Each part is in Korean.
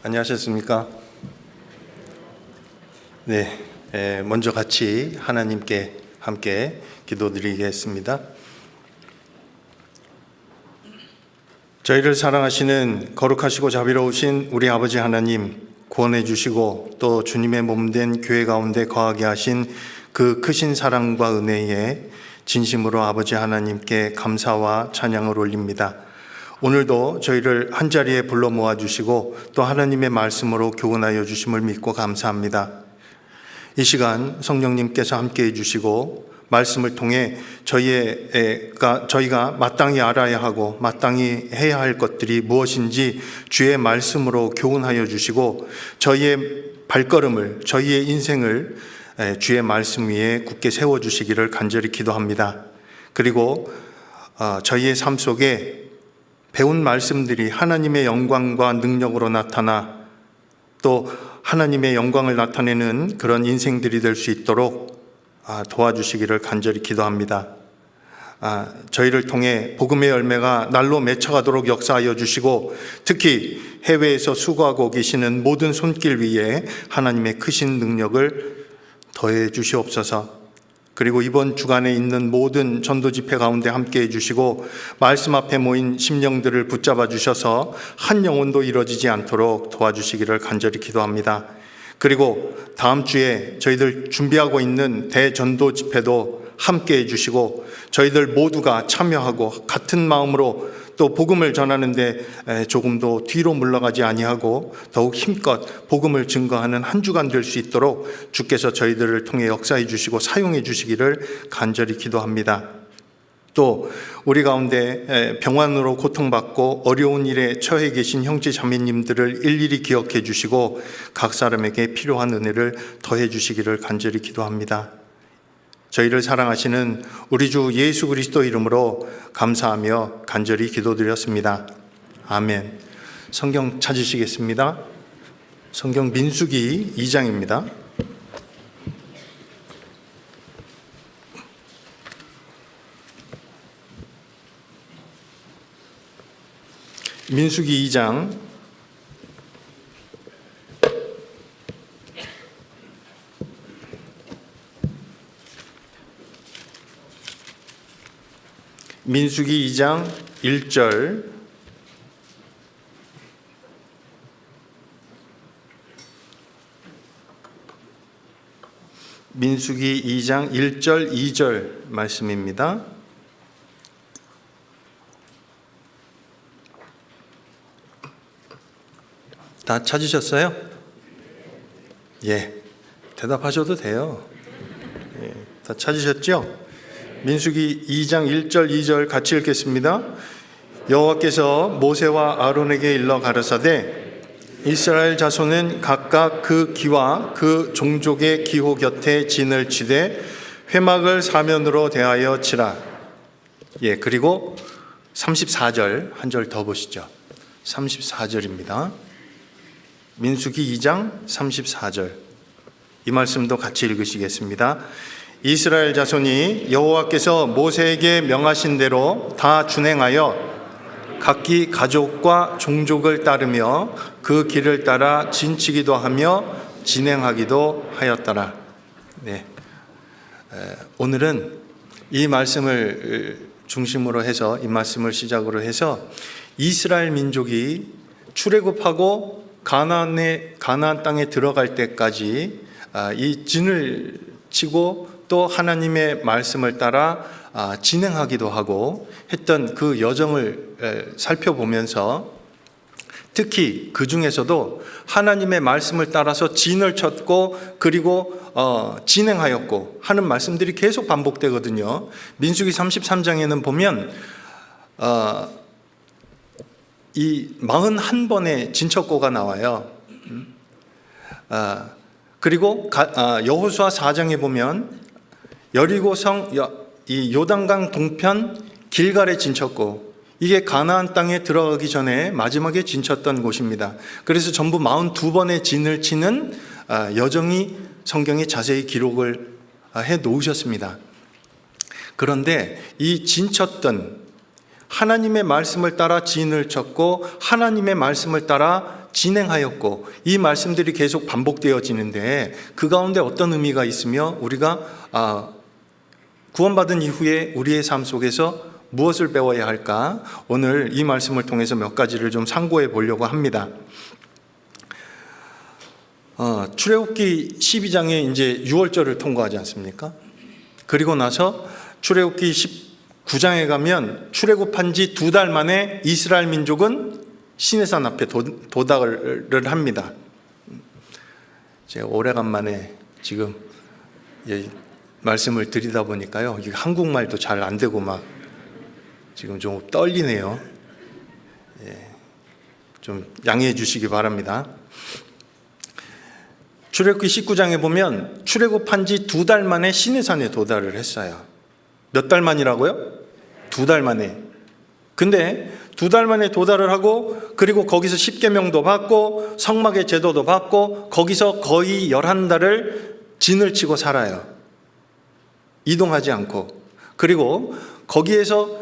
안녕하셨습니까? 먼저 같이 하나님께 함께 기도드리겠습니다. 저희를 사랑하시는 거룩하시고 자비로우신 우리 아버지 하나님, 구원해 주시고 또 주님의 몸된 교회 가운데 거하게 하신 그 크신 사랑과 은혜에 진심으로 아버지 하나님께 감사와 찬양을 올립니다. 오늘도 저희를 한자리에 불러 모아주시고 또 하나님의 말씀으로 교훈하여 주심을 믿고 감사합니다. 이 시간 성령님께서 함께해 주시고 말씀을 통해 저희가 마땅히 알아야 하고 마땅히 해야 할 것들이 무엇인지 주의 말씀으로 교훈하여 주시고 저희의 발걸음을, 저희의 인생을 주의 말씀 위에 굳게 세워주시기를 간절히 기도합니다. 그리고 저희의 삶 속에 배운 말씀들이 하나님의 영광과 능력으로 나타나 또 하나님의 영광을 나타내는 그런 인생들이 될 수 있도록 도와주시기를 간절히 기도합니다. 저희를 통해 복음의 열매가 날로 맺혀가도록 역사하여 주시고 특히 해외에서 수고하고 계시는 모든 손길 위에 하나님의 크신 능력을 더해 주시옵소서. 그리고 이번 주간에 있는 모든 전도 집회 가운데 함께해 주시고 말씀 앞에 모인 심령들을 붙잡아 주셔서 한 영혼도 이루어지지 않도록 도와주시기를 간절히 기도합니다. 그리고 다음 주에 저희들 준비하고 있는 대전도 집회도 함께해 주시고 저희들 모두가 참여하고 같은 마음으로 또 복음을 전하는데 조금도 뒤로 물러가지 아니하고 더욱 힘껏 복음을 증거하는 한 주간 될 수 있도록 주께서 저희들을 통해 역사해 주시고 사용해 주시기를 간절히 기도합니다. 또 우리 가운데 병환으로 고통받고 어려운 일에 처해 계신 형제 자매님들을 일일이 기억해 주시고 각 사람에게 필요한 은혜를 더해 주시기를 간절히 기도합니다. 저희를 사랑하시는 우리 주 예수 그리스도 이름으로 감사하며 간절히 기도드렸습니다. 아멘. 성경 찾으시겠습니다. 성경 민수기 2장입니다. 민수기 2장 민수기 2장 1절 민수기 2장 1절 2절 말씀입니다. 다 찾으셨어요? 예, 대답하셔도 돼요. 예, 다 찾으셨죠? 민수기 2장 1절 2절 같이 읽겠습니다. 여호와께서 모세와 아론에게 일러 가라사대 이스라엘 자손은 각각 그 기와 그 종족의 기호 곁에 진을 치되 회막을 사면으로 대하여 치라. 예, 그리고 34절 한 절 더 보시죠. 34절입니다. 민수기 2장 34절 이 말씀도 같이 읽으시겠습니다. 이스라엘 자손이 여호와께서 모세에게 명하신 대로 다 준행하여 각기 가족과 종족을 따르며 그 길을 따라 진치기도 하며 진행하기도 하였더라. 네. 오늘은 이 말씀을 중심으로 해서 이 말씀을 시작으로 해서 이스라엘 민족이 출애굽하고 가나안 땅에 들어갈 때까지 이 진을 치고 또 하나님의 말씀을 따라 진행하기도 하고 했던 그 여정을 살펴보면서 특히 그 중에서도 하나님의 말씀을 따라서 진을 쳤고 그리고 진행하였고 하는 말씀들이 계속 반복되거든요. 민수기 33장에는 보면 이 41번의 진척고가 나와요. 그리고 여호수아 4장에 보면 여리고성 이 요단강 동편 길갈에 진쳤고 이게 가나안 땅에 들어가기 전에 마지막에 진쳤던 곳입니다. 그래서 전부 42번의 진을 치는 여정이 성경에 자세히 기록을 해 놓으셨습니다. 그런데 이 진쳤던 하나님의 말씀을 따라 진을 쳤고 하나님의 말씀을 따라 진행하였고, 이 말씀들이 계속 반복되어지는데 그 가운데 어떤 의미가 있으며 우리가 구원받은 이후에 우리의 삶 속에서 무엇을 배워야 할까? 오늘 이 말씀을 통해서 몇 가지를 좀 상고해 보려고 합니다. 출애굽기 12장에 이제 유월절을 통과하지 않습니까? 그리고 나서 출애굽기 19장에 가면 출애굽한 지 2달 만에 이스라엘 민족은 시내산 앞에 도달을 합니다. 제가 오래간만에 지금 말씀을 드리다 보니까요, 한국말도 잘 안 되고 막 지금 좀 떨리네요. 좀 양해해 주시기 바랍니다. 출애굽기 19장에 보면 출애굽한 지 2달 만에 시내산에 도달을 했어요. 몇 달 만이라고요? 2달 만에. 근데 2달 만에 도달을 하고, 그리고 거기서 십계명도 받고 성막의 제도도 받고 거기서 거의 11달을 진을 치고 살아요. 이동하지 않고. 그리고 거기에서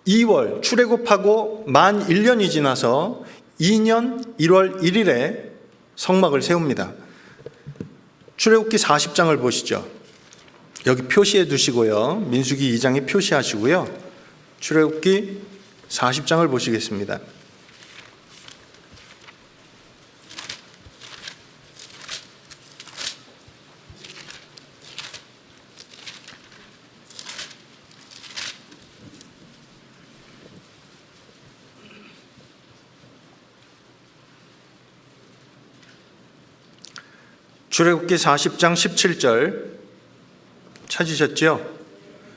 2월 출애굽하고 만 1년이 지나서 2년 1월 1일에 성막을 세웁니다. 출애굽기 40장을 보시죠. 여기 표시해 두시고요. 민수기 2장에 표시하시고요. 출애굽기 40장을 보시겠습니다. 출애굽기 40장 17절 찾으셨죠?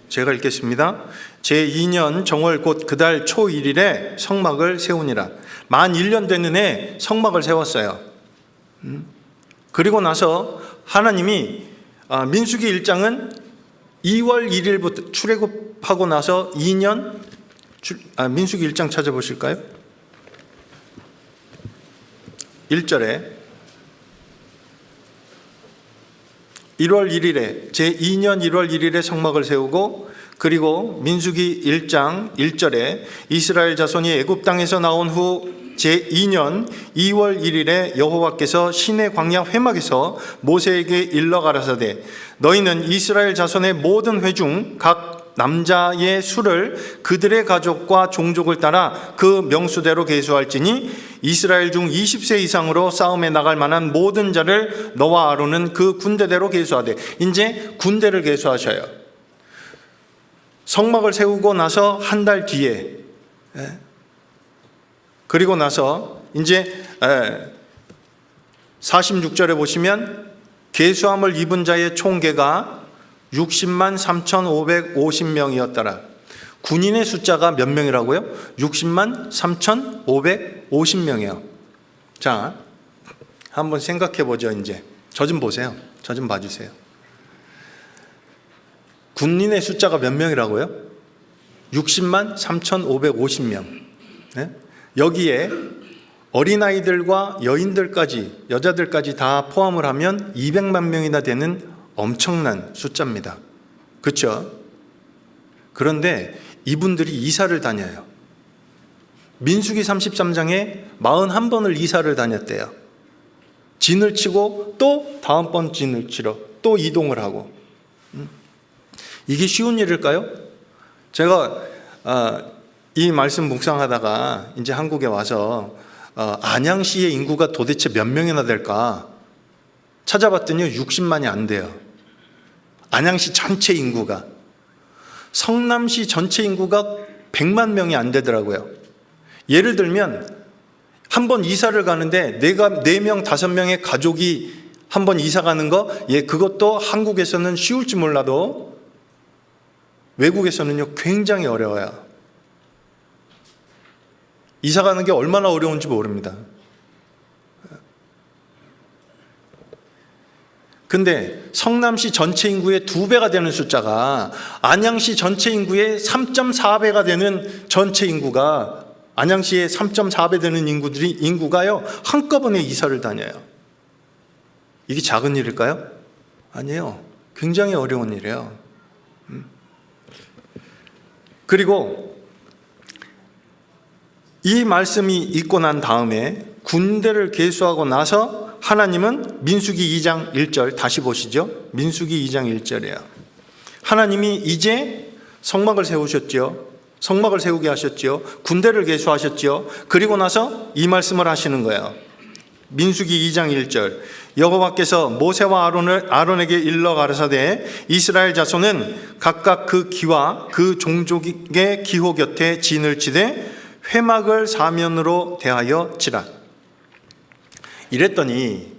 제가 읽겠습니다. 제2년 정월 곧 그달 초 1일에 성막을 세우니라. 만 1년 되는 해 성막을 세웠어요. 그리고 나서 하나님이 민수기 1장은 2월 1일부터 출애굽하고 나서 2년 민수기 1장 찾아보실까요? 1절에 1월 1일에 제2년 1월 1일에 성막을 세우고, 그리고 민수기 1장 1절에 이스라엘 자손이 애굽 땅에서 나온 후 제2년 2월 1일에 여호와께서 시내 광야 회막에서 모세에게 일러 가라사대 너희는 이스라엘 자손의 모든 회 중 각 남자의 수를 그들의 가족과 종족을 따라 그 명수대로 계수할지니 이스라엘 중 20세 이상으로 싸움에 나갈 만한 모든 자를 너와 아론은 그 군대대로 계수하되. 이제 군대를 계수하셔요. 성막을 세우고 나서 한 달 뒤에, 그리고 나서 이제 46절에 보시면 계수함을 입은 자의 총계가 60만 3,550명이었더라. 군인의 숫자가 몇 명이라고요? 60만 3,550명이에요. 자, 한번 생각해 보죠. 이제 저 좀 보세요. 저 좀 봐주세요. 군인의 숫자가 몇 명이라고요? 60만 3,550명. 네? 여기에 어린아이들과 여인들까지, 여자들까지 다 포함을 하면 200만 명이나 되는 엄청난 숫자입니다. 그렇죠? 그런데 이분들이 이사를 다녀요. 민수기 33장에 41번을 이사를 다녔대요. 진을 치고 또 다음번 진을 치러 또 이동을 하고. 이게 쉬운 일일까요? 제가 이 말씀 묵상하다가 이제 한국에 와서 안양시의 인구가 도대체 몇 명이나 될까 찾아봤더니 60만이 안 돼요. 안양시 전체 인구가. 성남시 전체 인구가 100만 명이 안 되더라고요. 예를 들면 한 번 이사를 가는데 4명, 5명의 가족이 한 번 이사 가는 거, 그것도 한국에서는 쉬울지 몰라도 외국에서는요 굉장히 어려워요. 이사 가는 게 얼마나 어려운지 모릅니다. 근데 성남시 전체 인구의 2배가 되는 숫자가 안양시 전체 인구의 3.4배가 되는 전체 인구가, 안양시의 3.4배 되는 인구가요 한꺼번에 이사를 다녀요. 이게 작은 일일까요? 아니에요. 굉장히 어려운 일이에요. 그리고 이 말씀이 있고 난 다음에 군대를 계수하고 나서 하나님은 민수기 2장 1절 다시 보시죠. 민수기 2장 1절이에요. 하나님이 이제 성막을 세우셨죠. 성막을 세우게 하셨죠. 군대를 계수하셨죠. 그리고 나서 이 말씀을 하시는 거예요. 민수기 2장 1절 여호와께서 모세와 아론에게 일러 가라사대 이스라엘 자손은 각각 그 기와 그 종족의 기호 곁에 진을 치되 회막을 사면으로 대하여 치라. 이랬더니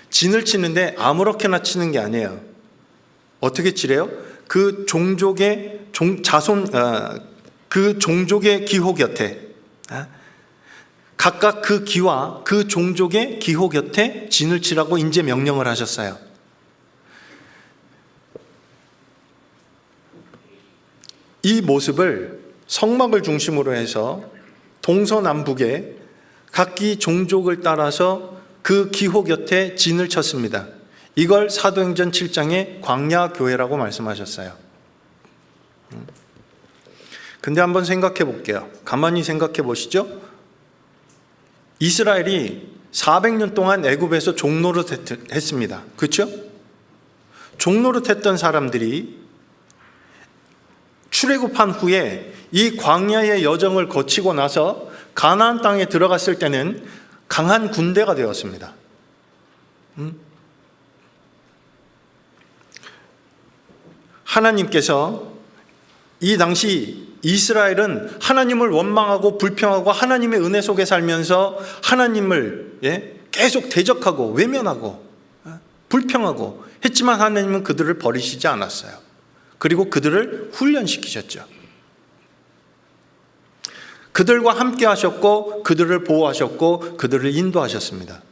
진을 치는데 아무렇게나 치는 게 아니에요. 어떻게 치래요? 그 종족의 그 종족의 기호 곁에 각각 그 기와 그 종족의 기호 곁에 진을 치라고 이제 명령을 하셨어요. 이 모습을 성막을 중심으로 해서 동서남북에 각기 종족을 따라서 그 기호 곁에 진을 쳤습니다. 이걸 사도행전 7장의 광야교회라고 말씀하셨어요. 근데 한번 생각해 볼게요. 가만히 생각해 보시죠. 이스라엘이 400년 동안 애굽에서 종노릇 했습니다. 그렇죠? 종노릇 했던 사람들이 출애굽한 후에 이 광야의 여정을 거치고 나서 가나안 땅에 들어갔을 때는 강한 군대가 되었습니다. 하나님께서 이 당시 이스라엘은 하나님을 원망하고 불평하고 하나님의 은혜 속에 살면서 하나님을 계속 대적하고 외면하고 불평하고 했지만 하나님은 그들을 버리시지 않았어요. 그리고 그들을 훈련시키셨죠. 그들과 함께 하셨고 그들을 보호하셨고 그들을 인도하셨습니다.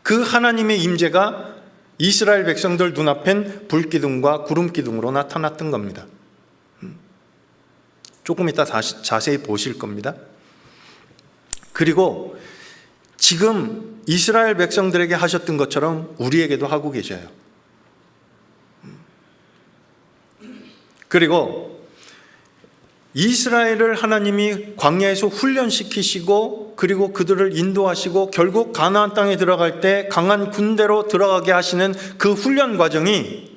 그 하나님의 임재가 이스라엘 백성들 눈앞엔 불기둥과 구름기둥으로 나타났던 겁니다. 조금 이따 다시 자세히 보실 겁니다. 그리고 지금 이스라엘 백성들에게 하셨던 것처럼 우리에게도 하고 계셔요. 그리고 이스라엘을 하나님이 광야에서 훈련시키시고 그리고 그들을 인도하시고 결국 가나안 땅에 들어갈 때 강한 군대로 들어가게 하시는 그 훈련 과정이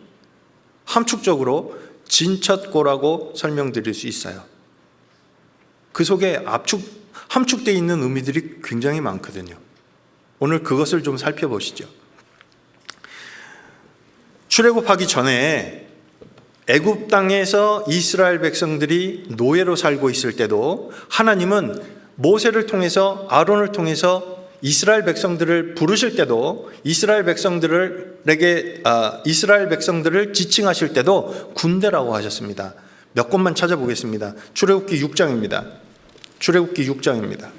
함축적으로 진첩고라고 설명드릴 수 있어요. 그 속에 함축되어 있는 의미들이 굉장히 많거든요. 오늘 그것을 좀 살펴보시죠. 출애굽하기 전에 애굽 땅에서 이스라엘 백성들이 노예로 살고 있을 때도 하나님은 모세를 통해서 아론을 통해서 이스라엘 백성들을 부르실 때도 이스라엘 백성들을 지칭하실 때도 군대라고 하셨습니다. 몇 곳만 찾아보겠습니다. 출애굽기 6장입니다. 출애굽기 6장입니다.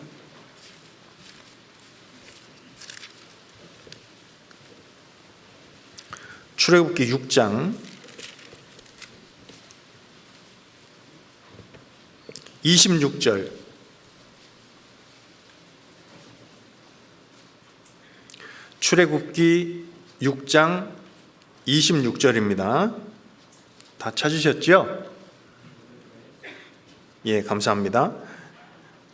출애굽기 6장 26절 출애굽기 6장 26절입니다. 다 찾으셨죠? 예, 감사합니다.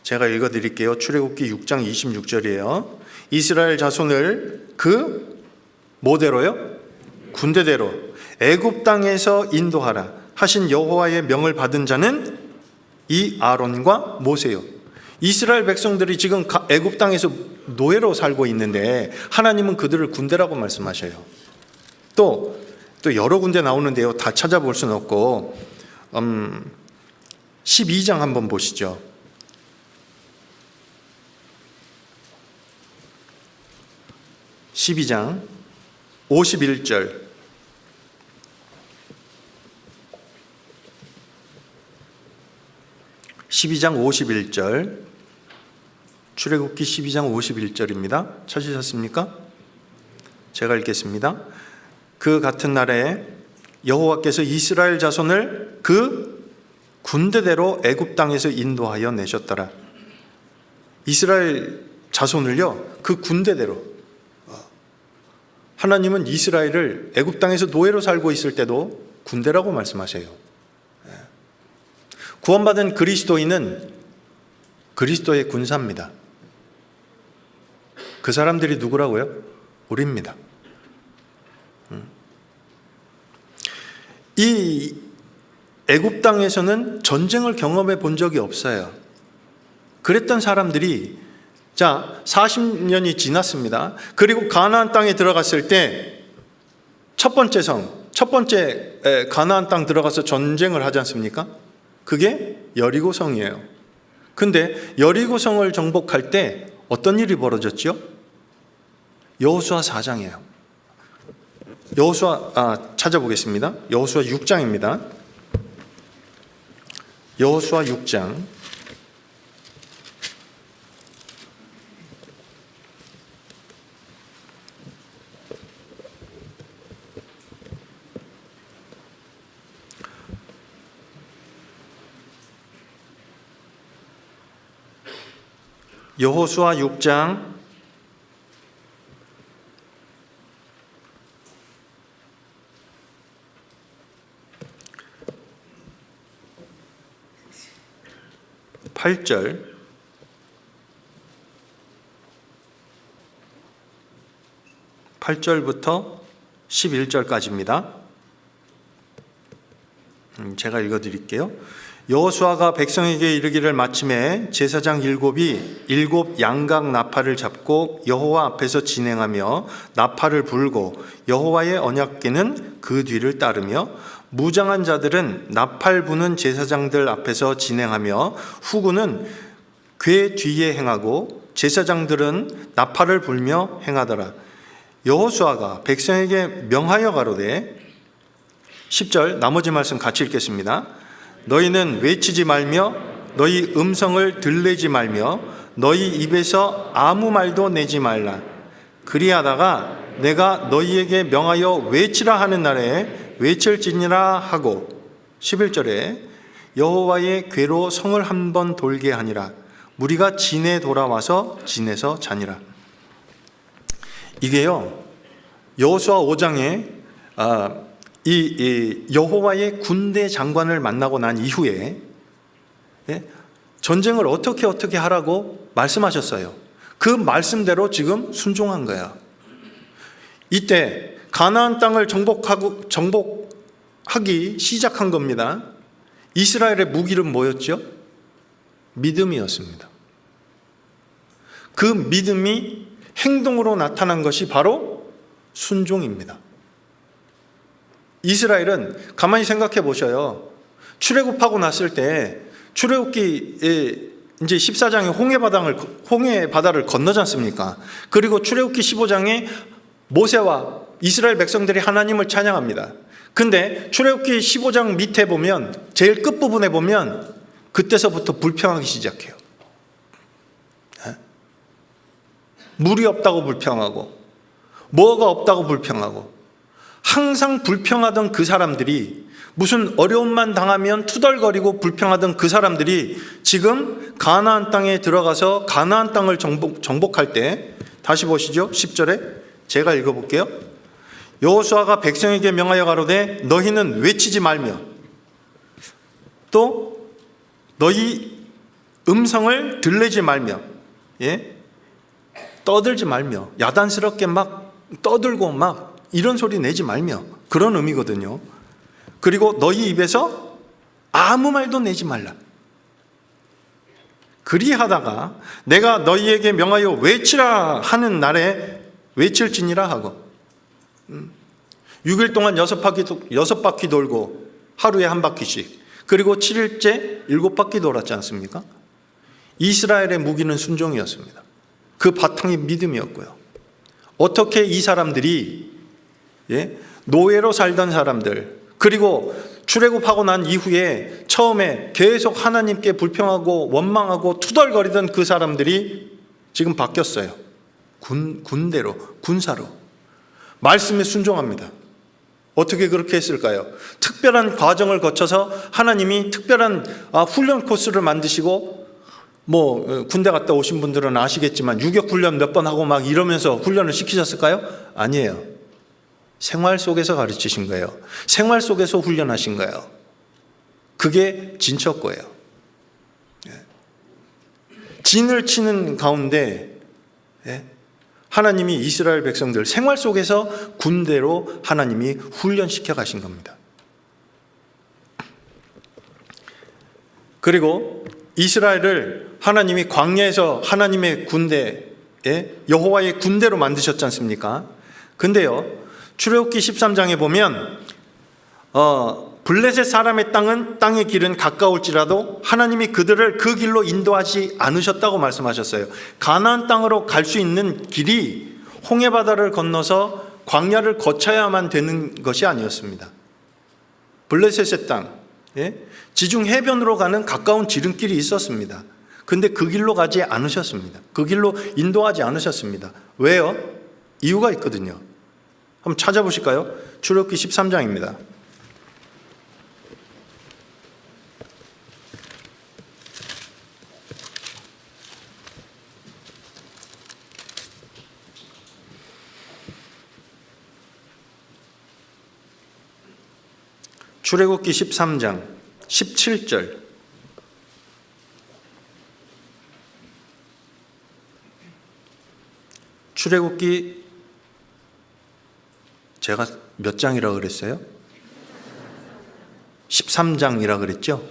제가 읽어드릴게요. 출애굽기 6장 26절이에요. 이스라엘 자손을 그 뭐대로요? 군대대로 애굽 땅에서 인도하라 하신 여호와의 명을 받은 자는 이 아론과 모세요. 이스라엘 백성들이 지금 애굽 땅에서 노예로 살고 있는데 하나님은 그들을 군대라고 말씀하셔요. 또 여러 군데 나오는데요. 다 찾아볼 수는 없고 12장 한번 보시죠. 12장 51절 출애굽기 12장 51절입니다. 찾으셨습니까? 제가 읽겠습니다. 그 같은 날에 여호와께서 이스라엘 자손을 그 군대대로 애굽 땅에서 인도하여 내셨더라. 이스라엘 자손을요, 그 군대대로. 하나님은 이스라엘을 애굽 땅에서 노예로 살고 있을 때도 군대라고 말씀하세요. 구원받은 그리스도인은 그리스도의 군사입니다. 그 사람들이 누구라고요? 우리입니다. 이 애굽 땅에서는 전쟁을 경험해 본 적이 없어요. 그랬던 사람들이 40년이 지났습니다. 그리고 가나안 땅에 들어갔을 때 첫 번째 가나안 땅 들어가서 전쟁을 하지 않습니까? 그게 여리고성이에요. 근데 여리고성을 정복할 때 어떤 일이 벌어졌죠? 여호수아 4장이에요. 찾아보겠습니다. 여호수아 6장입니다. 여호수아 6장. 여호수아 6장 8절 8절부터 11절까지입니다. 제가 읽어드릴게요. 여호수아가 백성에게 이르기를 마침에 제사장 일곱이 일곱 양각 나팔을 잡고 여호와 앞에서 진행하며 나팔을 불고 여호와의 언약궤는 그 뒤를 따르며 무장한 자들은 나팔 부는 제사장들 앞에서 진행하며 후군은 궤 뒤에 행하고 제사장들은 나팔을 불며 행하더라. 여호수아가 백성에게 명하여 가로되 10절 나머지 말씀 같이 읽겠습니다. 너희는 외치지 말며 너희 음성을 들내지 말며 너희 입에서 아무 말도 내지 말라. 그리하다가 내가 너희에게 명하여 외치라 하는 날에 외칠지니라 하고 11절에 여호와의 궤로 성을 한 번 돌게 하니라. 무리가 진에 돌아와서 진에서 자니라. 이게요 여호수아 5장에 이 여호와의 군대 장관을 만나고 난 이후에 전쟁을 어떻게 하라고 말씀하셨어요. 그 말씀대로 지금 순종한 거야. 이때 가나안 땅을 정복하기 시작한 겁니다. 이스라엘의 무기는 뭐였죠? 믿음이었습니다. 그 믿음이 행동으로 나타난 것이 바로 순종입니다. 이스라엘은 가만히 생각해 보셔요. 출애굽하고 났을 때 출애굽기 이제 14장에 홍해 바다를 건너지 않습니까? 그리고 출애굽기 15장에 모세와 이스라엘 백성들이 하나님을 찬양합니다. 근데 출애굽기 15장 밑에 보면 제일 끝부분에 보면 그때서부터 불평하기 시작해요. 물이 없다고 불평하고 뭐가 없다고 불평하고 항상 불평하던 그 사람들이 무슨 어려움만 당하면 투덜거리고 불평하던 그 사람들이 지금 가나안 땅에 들어가서 가나안 땅을 정복할 때 다시 보시죠. 10절에 제가 읽어볼게요. 여호수아가 백성에게 명하여 가로되 너희는 외치지 말며 또 너희 음성을 들리지 말며 떠들지 말며 야단스럽게 막 떠들고 막 이런 소리 내지 말며 그런 의미거든요. 그리고 너희 입에서 아무 말도 내지 말라. 그리하다가 내가 너희에게 명하여 외치라 하는 날에 외칠지니라 하고 6일 동안 6바퀴 돌고 하루에 한 바퀴씩 그리고 7일째 7바퀴 돌았지 않습니까? 이스라엘의 무기는 순종이었습니다. 그 바탕이 믿음이었고요. 어떻게 이 사람들이 노예로 살던 사람들 그리고 출애굽하고 난 이후에 처음에 계속 하나님께 불평하고 원망하고 투덜거리던 그 사람들이 지금 바뀌었어요. 군대로 군사로 말씀에 순종합니다. 어떻게 그렇게 했을까요? 특별한 과정을 거쳐서 하나님이 특별한 훈련 코스를 만드시고 군대 갔다 오신 분들은 아시겠지만 유격 훈련 몇 번 하고 막 이러면서 훈련을 시키셨을까요? 아니에요. 생활 속에서 가르치신 거예요. 생활 속에서 훈련하신 거예요. 그게 진척거예요. 진을 치는 가운데 하나님이 이스라엘 백성들 생활 속에서 군대로 하나님이 훈련시켜 가신 겁니다. 그리고 이스라엘을 하나님이 광야에서 하나님의 군대, 여호와의 군대로 만드셨지 않습니까? 근데요, 출애굽기 13장에 보면 블레셋 사람의 땅의 길은 가까울지라도 하나님이 그들을 그 길로 인도하지 않으셨다고 말씀하셨어요. 가나안 땅으로 갈 수 있는 길이 홍해바다를 건너서 광야를 거쳐야만 되는 것이 아니었습니다. 블레셋의 땅, 지중 해변으로 가는 가까운 지름길이 있었습니다. 근데 그 길로 가지 않으셨습니다. 그 길로 인도하지 않으셨습니다. 왜요? 이유가 있거든요. 한번 찾아보실까요? 출애굽기 13장입니다. 출애굽기 13장 17절. 출애굽기 제가 몇 장이라고 그랬어요? 13장이라고 그랬죠?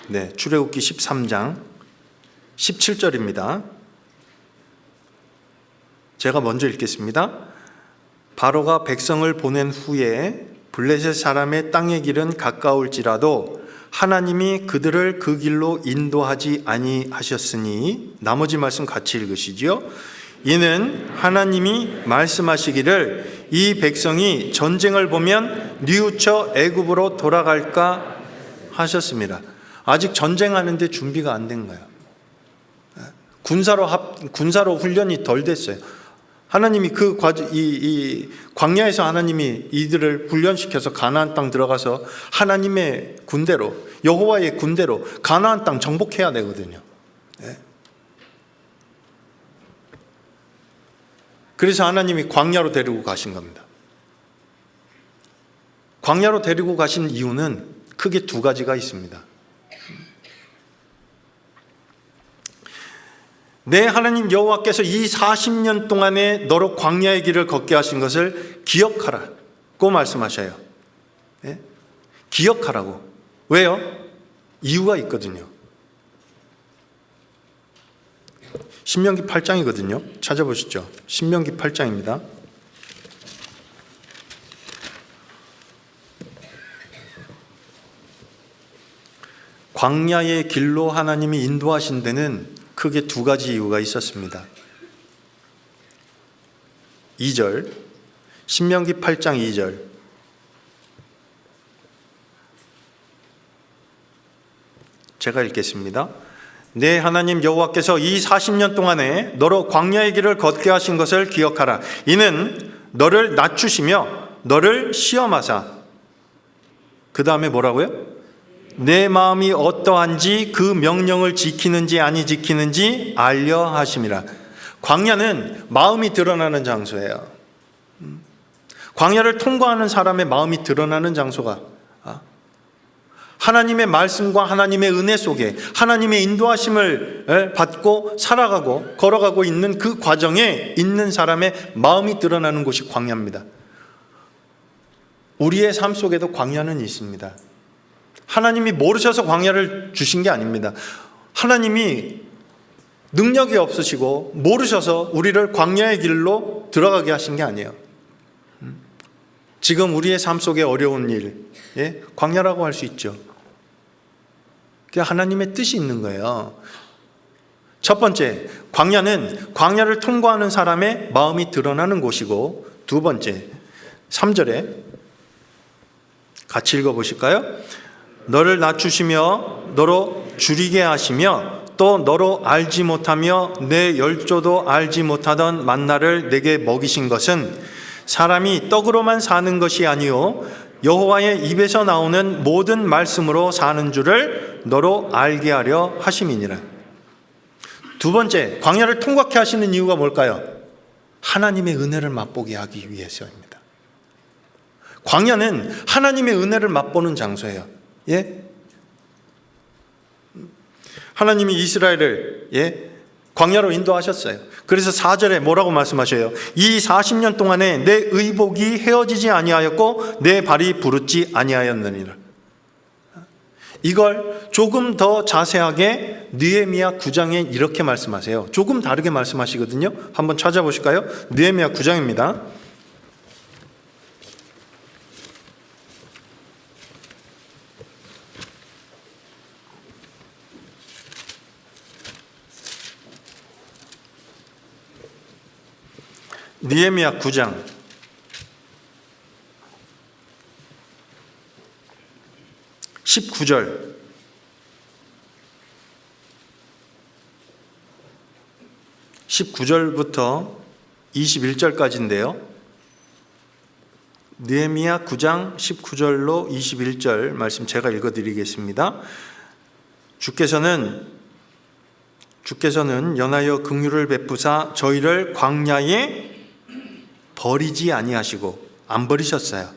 네, 출애굽기 13장 17절입니다. 제가 먼저 읽겠습니다. 바로가 백성을 보낸 후에 블레셋 사람의 땅의 길은 가까울지라도 하나님이 그들을 그 길로 인도하지 아니하셨으니, 나머지 말씀 같이 읽으시지요. 이는 하나님이 말씀하시기를 이 백성이 전쟁을 보면 뉘우쳐 애굽으로 돌아갈까 하셨습니다. 아직 전쟁하는데 준비가 안 된 거예요. 군사로 훈련이 덜 됐어요. 하나님이 이 광야에서 하나님이 이들을 훈련시켜서 가나안 땅 들어가서 하나님의 군대로, 여호와의 군대로 가나안 땅 정복해야 되거든요. 그래서 하나님이 광야로 데리고 가신 겁니다. 광야로 데리고 가신 이유는 크게 두 가지가 있습니다. 내 하나님 여호와께서 이 40년 동안에 너로 광야의 길을 걷게 하신 것을 기억하라고 말씀하셔요. 기억하라고. 왜요? 이유가 있거든요. 신명기 8장이거든요. 찾아보시죠. 신명기 8장입니다. 광야의 길로 하나님이 인도하신 데는 크게 두 가지 이유가 있었습니다. 2절, 신명기 8장 2절. 제가 읽겠습니다. 내 하나님 여호와께서 이 40년 동안에 너로 광야의 길을 걷게 하신 것을 기억하라. 이는 너를 낮추시며 너를 시험하사, 그 다음에 뭐라고요? 내 마음이 어떠한지 그 명령을 지키는지 아니 지키는지 알려 하심이라. 광야는 마음이 드러나는 장소예요. 광야를 통과하는 사람의 마음이 드러나는 장소가 하나님의 말씀과 하나님의 은혜 속에 하나님의 인도하심을 받고 살아가고 걸어가고 있는 그 과정에 있는 사람의 마음이 드러나는 곳이 광야입니다. 우리의 삶 속에도 광야는 있습니다. 하나님이 모르셔서 광야를 주신 게 아닙니다. 하나님이 능력이 없으시고 모르셔서 우리를 광야의 길로 들어가게 하신 게 아니에요. 지금 우리의 삶 속에 어려운 일, 광야라고 할 수 있죠. 그게 하나님의 뜻이 있는 거예요. 첫 번째, 광야는 광야를 통과하는 사람의 마음이 드러나는 곳이고, 두 번째, 3절에 같이 읽어보실까요? 너를 낮추시며 너로 줄이게 하시며 또 너로 알지 못하며 내 열조도 알지 못하던 만나를 내게 먹이신 것은 사람이 떡으로만 사는 것이 아니요 여호와의 입에서 나오는 모든 말씀으로 사는 줄을 너로 알게 하려 하심이니라. 두 번째, 광야를 통과케 하시는 이유가 뭘까요? 하나님의 은혜를 맛보게 하기 위해서입니다. 광야는 하나님의 은혜를 맛보는 장소예요. 하나님이 이스라엘을 광야로 인도하셨어요. 그래서 4절에 뭐라고 말씀하셔요? 이 40년 동안에 내 의복이 헤어지지 아니하였고 내 발이 부르지 아니하였느니라. 이걸 조금 더 자세하게 느헤미야 9장에 이렇게 말씀하세요. 조금 다르게 말씀하시거든요. 한번 찾아보실까요? 느헤미야 9장입니다. 느헤미야 9장 19절. 19절부터 21절까지인데요. 느헤미야 9장 19절로 21절 말씀 제가 읽어드리겠습니다. 주께서는 연하여 긍휼을 베푸사 저희를 광야에 버리지 아니하시고, 안 버리셨어요.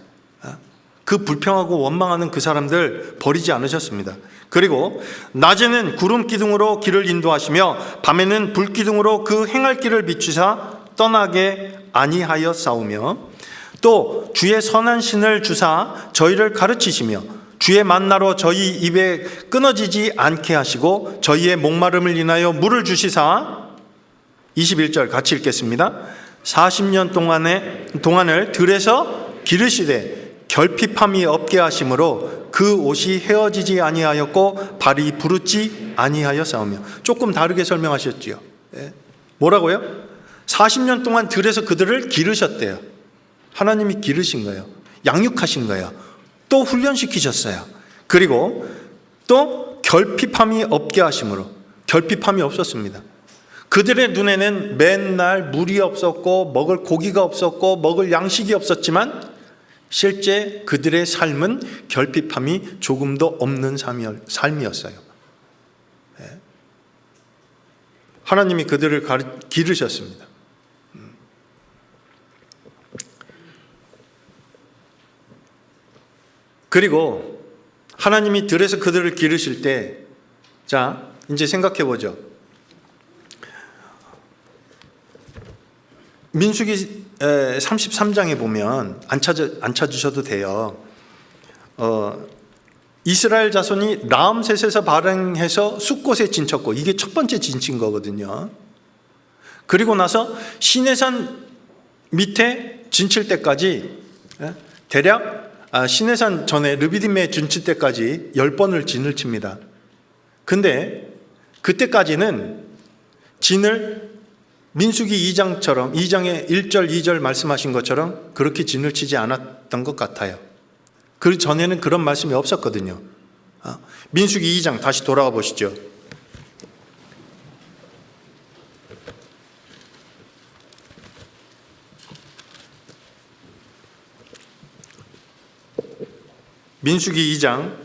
그 불평하고 원망하는 그 사람들 버리지 않으셨습니다. 그리고 낮에는 구름 기둥으로 길을 인도하시며 밤에는 불 기둥으로 그 행할 길을 비추사 떠나게 아니하여 싸우며, 또 주의 선한 신을 주사 저희를 가르치시며 주의 만나로 저희 입에 끊어지지 않게 하시고 저희의 목마름을 인하여 물을 주시사, 21절 같이 읽겠습니다. 40년 동안을 들에서 기르시되 결핍함이 없게 하심으로 그 옷이 헤어지지 아니하였고 발이 부르지 아니하여 싸우며. 조금 다르게 설명하셨지요. 뭐라고요? 40년 동안 들에서 그들을 기르셨대요. 하나님이 기르신 거예요. 양육하신 거예요. 또 훈련시키셨어요. 그리고 또 결핍함이 없게 하심으로. 결핍함이 없었습니다. 그들의 눈에는 맨날 물이 없었고 먹을 고기가 없었고 먹을 양식이 없었지만 실제 그들의 삶은 결핍함이 조금도 없는 삶이었어요. 하나님이 그들을 기르셨습니다. 그리고 하나님이 들에서 그들을 기르실 때, 자, 이제 생각해 보죠. 민수기 33장에 보면 안 찾으셔도 돼요. 이스라엘 자손이 라암셋에서 발행해서 숫곳에 진쳤고, 이게 첫 번째 진친 거거든요. 그리고 나서 시내산 밑에 진칠 때까지, 대략 시내산 전에 르비딤에 진칠 때까지 10번을 진을 칩니다. 근데 그때까지는 진을 민수기 2장처럼 2장의 1절 2절 말씀하신 것처럼 그렇게 진을 치지 않았던 것 같아요. 그 전에는 그런 말씀이 없었거든요. 민수기 2장 다시 돌아가 보시죠. 민수기 2장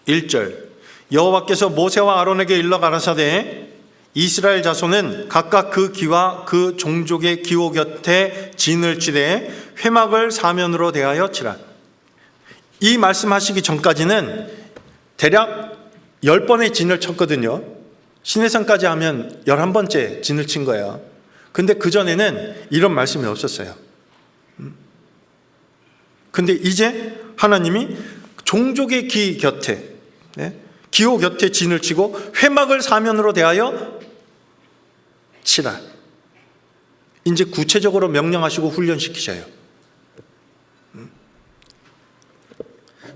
1절. 여호와께서 모세와 아론에게 일러 가라사대 이스라엘 자손은 각각 그 기와 그 종족의 기호 곁에 진을 치되 회막을 사면으로 대하여 치라. 이 말씀하시기 전까지는 대략 10번의 진을 쳤거든요. 시내산까지 하면 11번째 진을 친 거예요. 근데 그전에는 이런 말씀이 없었어요. 근데 이제 하나님이 종족의 기 곁에, 기호 곁에 진을 치고 회막을 사면으로 대하여 치라. 이제 구체적으로 명령하시고 훈련시키셔요.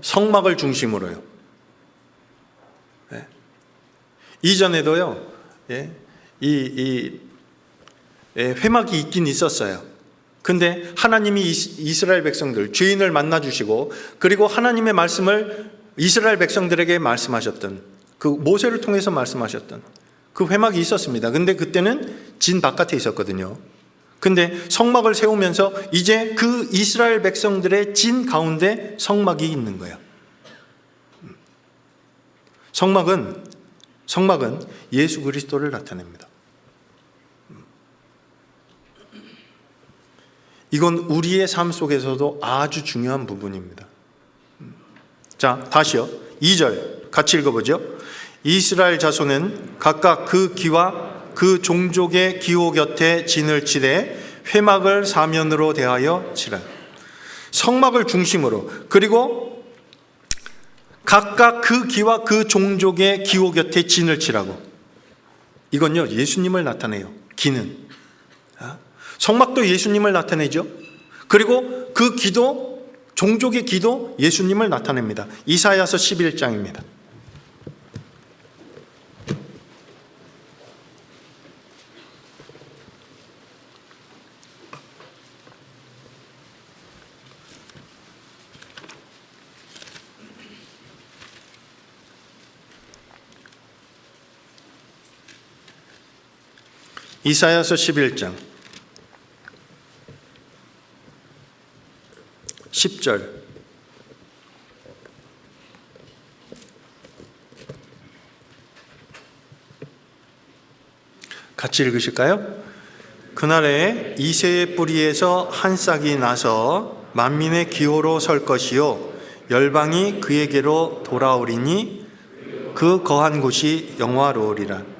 성막을 중심으로요. 이전에도요, 회막이 있긴 있었어요. 근데 하나님이 이스라엘 백성들, 죄인을 만나주시고, 그리고 하나님의 말씀을 이스라엘 백성들에게 말씀하셨던, 그 모세를 통해서 말씀하셨던 그 회막이 있었습니다. 근데 그때는 진 바깥에 있었거든요. 근데 성막을 세우면서 이제 그 이스라엘 백성들의 진 가운데 성막이 있는 거예요. 성막은 예수 그리스도를 나타냅니다. 이건 우리의 삶 속에서도 아주 중요한 부분입니다. 자, 다시요. 2절. 같이 읽어보죠. 이스라엘 자손은 각각 그 기와 그 종족의 기호 곁에 진을 치되 회막을 사면으로 대하여 치라. 성막을 중심으로, 그리고 각각 그 기와 그 종족의 기호 곁에 진을 치라고. 이건요, 예수님을 나타내요. 기는 성막도 예수님을 나타내죠. 그리고 그 기도, 종족의 기도 예수님을 나타냅니다. 이사야서 11장입니다. 이사야서 11장 10절. 같이 읽으실까요? 그날에 이새의 뿌리에서 한 싹이 나서 만민의 기호로 설 것이요 열방이 그에게로 돌아오리니 그 거한 곳이 영화로우리라.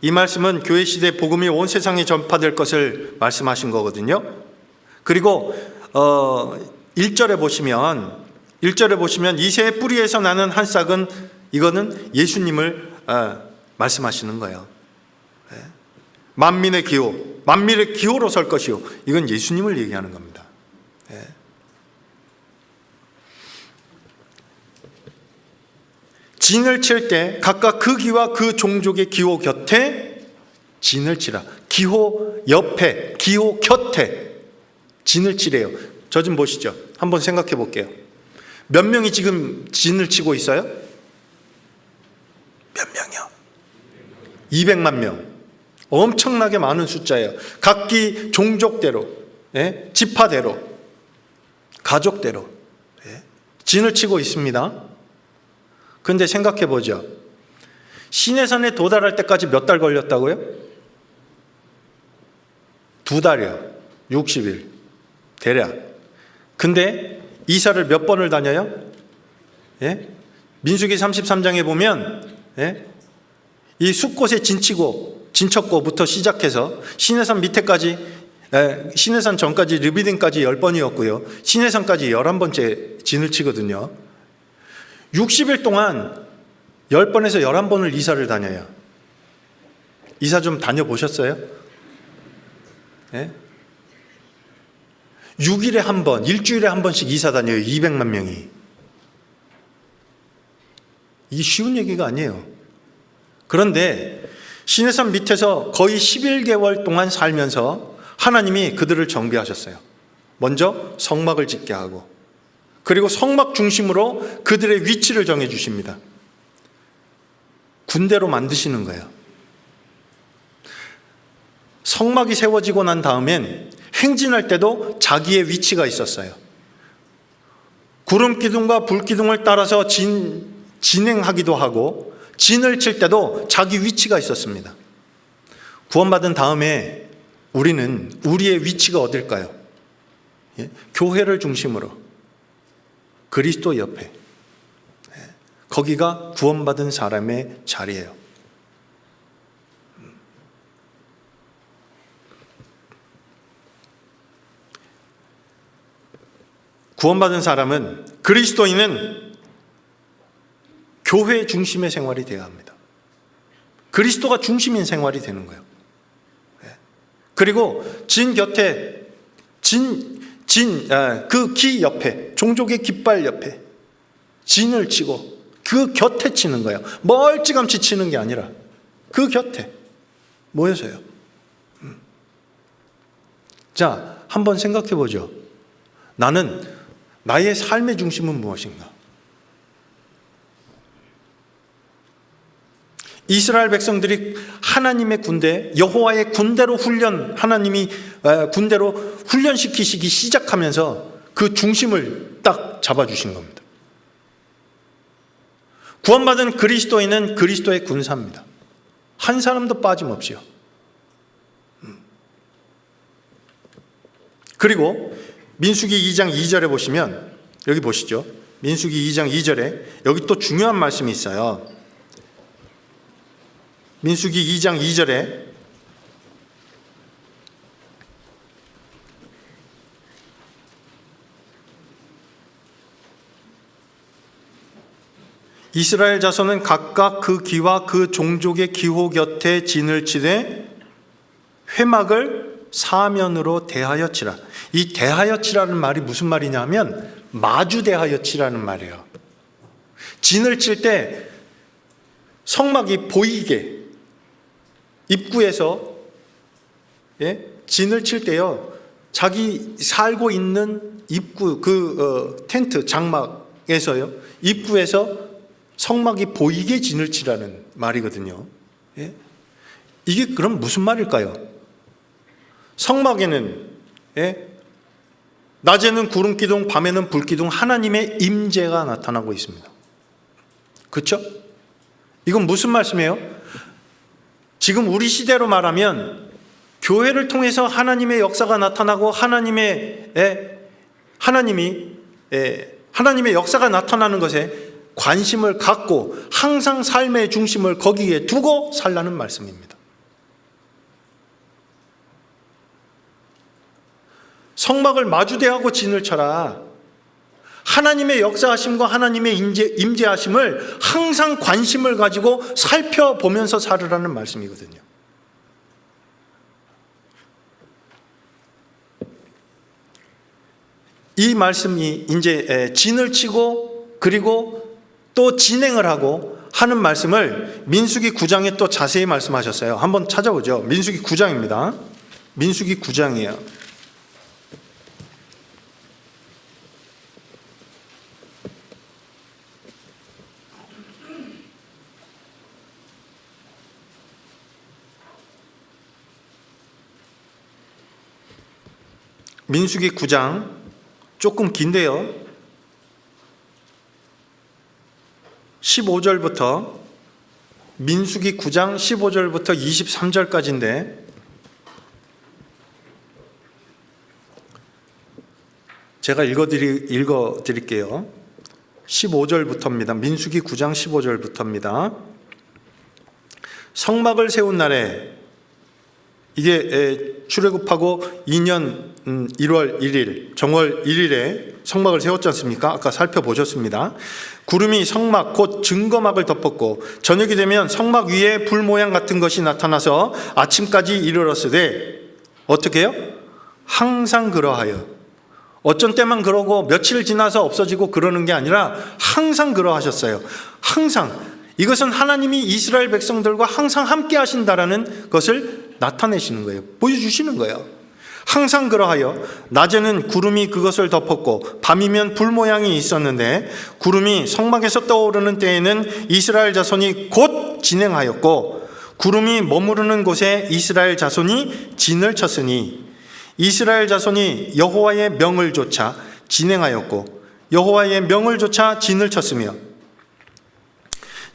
이 말씀은 교회 시대 복음이 온 세상에 전파될 것을 말씀하신 거거든요. 그리고 1절에 보시면 이새의 뿌리에서 나는 한 싹은, 이거는 예수님을 말씀하시는 거예요. 만민의 기호, 만민의 기호로 설 것이요, 이건 예수님을 얘기하는 겁니다. 진을 칠 때 각각 그 기와 그 종족의 기호 곁에 진을 치라. 기호 옆에, 기호 곁에 진을 치래요. 저 좀 보시죠. 한번 생각해 볼게요. 몇 명이 지금 진을 치고 있어요? 몇 명이요? 200만 명. 엄청나게 많은 숫자예요. 각기 종족대로, 지파대로, 가족대로 진을 치고 있습니다. 그런데 생각해 보죠. 시내산에 도달할 때까지 몇 달 걸렸다고요? 2달이요. 60일 대략. 근데 이사를 몇 번을 다녀요? 민수기 33장에 보면 이 숲곳에 진척고부터 시작해서 시내산 밑에까지, 시내산 전까지 르비딤까지 10번이었고요. 시내산까지 11번째 진을 치거든요. 60일 동안 10번에서 11번을 이사를 다녀요. 이사 좀 다녀보셨어요? 6일에 한 번, 일주일에 한 번씩 이사 다녀요. 200만 명이. 이게 쉬운 얘기가 아니에요. 그런데 시내산 밑에서 거의 11개월 동안 살면서 하나님이 그들을 정비하셨어요. 먼저 성막을 짓게 하고, 그리고 성막 중심으로 그들의 위치를 정해 주십니다. 군대로 만드시는 거예요. 성막이 세워지고 난 다음엔 행진할 때도 자기의 위치가 있었어요. 구름 기둥과 불 기둥을 따라서 진행하기도 하고, 진을 칠 때도 자기 위치가 있었습니다. 구원받은 다음에 우리는 우리의 위치가 어딜까요? 교회를 중심으로 그리스도 옆에, 거기가 구원받은 사람의 자리예요. 구원받은 사람은, 그리스도인은 교회 중심의 생활이 되어야 합니다. 그리스도가 중심인 생활이 되는 거예요. 그리고 진 곁에, 그 기 옆에, 종족의 깃발 옆에 진을 치고 그 곁에 치는 거예요. 멀찌감치 치는 게 아니라 그 곁에 모여서요. 자, 한번 생각해 보죠. 나의 삶의 중심은 무엇인가? 이스라엘 백성들이 하나님의 군대, 여호와의 군대로 하나님이 군대로 훈련시키시기 시작하면서 그 중심을 딱 잡아주신 겁니다. 구원받은 그리스도인은 그리스도의 군사입니다. 한 사람도 빠짐없이요. 그리고 민수기 2장 2절에 보시면, 여기 보시죠. 민수기 2장 2절에 여기 또 중요한 말씀이 있어요. 민수기 2장 2절에 이스라엘 자손은 각각 그 기와 그 종족의 기호 곁에 진을 치되 회막을 사면으로 대하여 치라. 이 대하여 치라는 말이 무슨 말이냐면 마주 대하여 치라는 말이에요. 진을 칠 때 성막이 보이게 입구에서 진을 칠 때요, 자기 살고 있는 입구 텐트 장막에서요, 입구에서 성막이 보이게 진을 치라는 말이거든요. 이게 그럼 무슨 말일까요? 성막에는 낮에는 구름 기둥, 밤에는 불 기둥, 하나님의 임재가 나타나고 있습니다. 그렇죠? 이건 무슨 말씀이에요? 지금 우리 시대로 말하면 교회를 통해서 하나님의 역사가 나타나고 하나님의 역사가 나타나는 것에 관심을 갖고 항상 삶의 중심을 거기에 두고 살라는 말씀입니다. 성막을 마주대하고 진을 쳐라. 하나님의 역사하심과 하나님의 임재하심을 항상 관심을 가지고 살펴보면서 살으라는 말씀이거든요. 이 말씀이 이제 진을 치고 그리고 또 진행을 하고 하는 말씀을 민수기 9장에 또 자세히 말씀하셨어요. 한번 찾아보죠. 민수기 9장입니다. 민수기 9장이에요. 민수기 9장 조금 긴데요, 15절부터 민수기 9장 15절부터 23절까지인데 제가 읽어드릴게요. 15절부터입니다. 민수기 9장 15절부터입니다. 성막을 세운 날에, 이게 출애굽하고 2년 1월 1일 정월 1일에 성막을 세웠지 않습니까? 아까 살펴보셨습니다. 구름이 성막 곧 증거막을 덮었고 저녁이 되면 성막 위에 불 모양 같은 것이 나타나서 아침까지 이르렀으되, 어떻게 해요? 항상 그러하여. 어쩐 때만 그러고 며칠 지나서 없어지고 그러는 게 아니라 항상 그러하셨어요. 항상. 이것은 하나님이 이스라엘 백성들과 항상 함께 하신다라는 것을 나타내시는 거예요. 보여주시는 거예요. 항상 그러하여 낮에는 구름이 그것을 덮었고 밤이면 불 모양이 있었는데, 구름이 성막에서 떠오르는 때에는 이스라엘 자손이 곧 진행하였고 구름이 머무르는 곳에 이스라엘 자손이 진을 쳤으니 이스라엘 자손이 여호와의 명을 조차 진행하였고 여호와의 명을 조차 진을 쳤으며,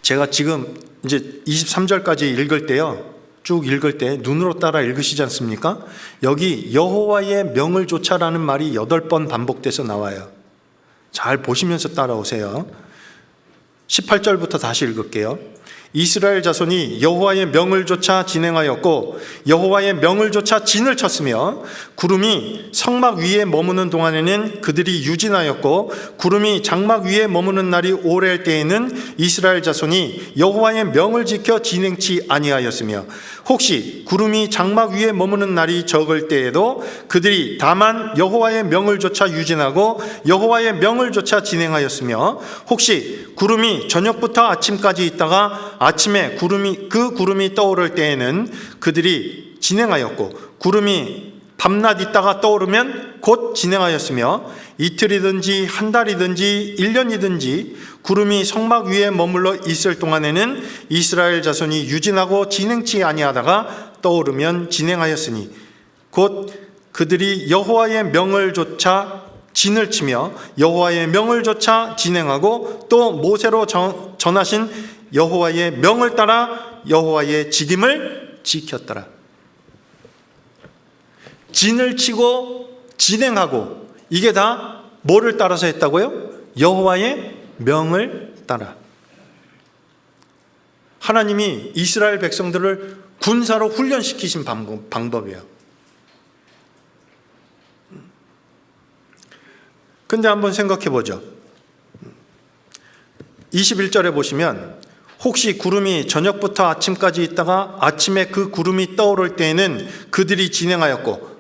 제가 지금 이제 23절까지 읽을 때요, 쭉 읽을 때 눈으로 따라 읽으시지 않습니까? 여기 여호와의 명을 조차라는 말이 8번 반복돼서 나와요. 잘 보시면서 따라오세요. 18절부터 다시 읽을게요. 이스라엘 자손이 여호와의 명을 조차 진행하였고 여호와의 명을 조차 진을 쳤으며 구름이 성막 위에 머무는 동안에는 그들이 유진하였고 구름이 장막 위에 머무는 날이 오래일 때에는 이스라엘 자손이 여호와의 명을 지켜 진행치 아니하였으며, 혹시 구름이 장막 위에 머무는 날이 적을 때에도 그들이 다만 여호와의 명을 조차 유진하고 여호와의 명을 조차 진행하였으며, 혹시 구름이 저녁부터 아침까지 있다가 아침에 구름이 떠오를 때에는 그들이 진행하였고 구름이 밤낮 있다가 떠오르면 곧 진행하였으며, 이틀이든지 한 달이든지 1년이든지 구름이 성막 위에 머물러 있을 동안에는 이스라엘 자손이 유진하고 진행치 아니하다가 떠오르면 진행하였으니 곧 그들이 여호와의 명을 조차 진을 치며 여호와의 명을 조차 진행하고 또 모세로 전하신 여호와의 명을 따라 여호와의 직임을 지켰더라. 진을 치고 진행하고, 이게 다 뭐를 따라서 했다고요? 여호와의 명을 따라. 하나님이 이스라엘 백성들을 군사로 훈련시키신 방법이에요. 근데 한번 생각해 보죠. 21절에 보시면 혹시 구름이 저녁부터 아침까지 있다가 아침에 그 구름이 떠오를 때에는 그들이 진행하였고,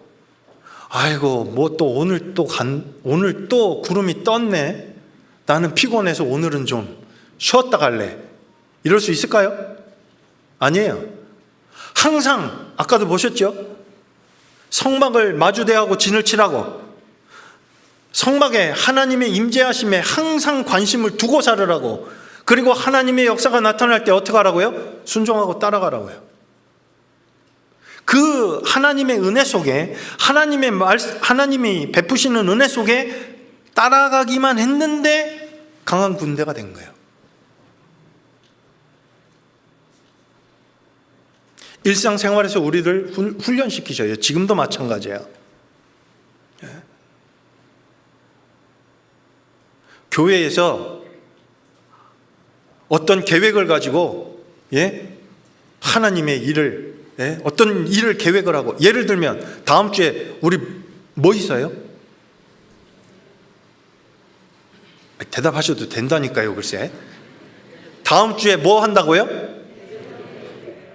아이고 뭐 또 오늘 또 구름이 떴네, 나는 피곤해서 오늘은 좀 쉬었다 갈래, 이럴 수 있을까요? 아니에요. 항상 아까도 보셨죠? 성막을 마주대하고 진을 치라고, 성막에 하나님의 임재하심에 항상 관심을 두고 살으라고, 그리고 하나님의 역사가 나타날 때 어떻게 하라고요? 순종하고 따라가라고요. 그 하나님의 은혜 속에, 하나님이 베푸시는 은혜 속에 따라가기만 했는데 강한 군대가 된 거예요. 일상생활에서 우리를 훈련시키셔요. 지금도 마찬가지예요. 교회에서 어떤 계획을 가지고 하나님의 일을, 어떤 일을 계획을 하고, 예를 들면 다음 주에 우리 뭐 있어요? 대답하셔도 된다니까요. 글쎄, 다음 주에 뭐 한다고요?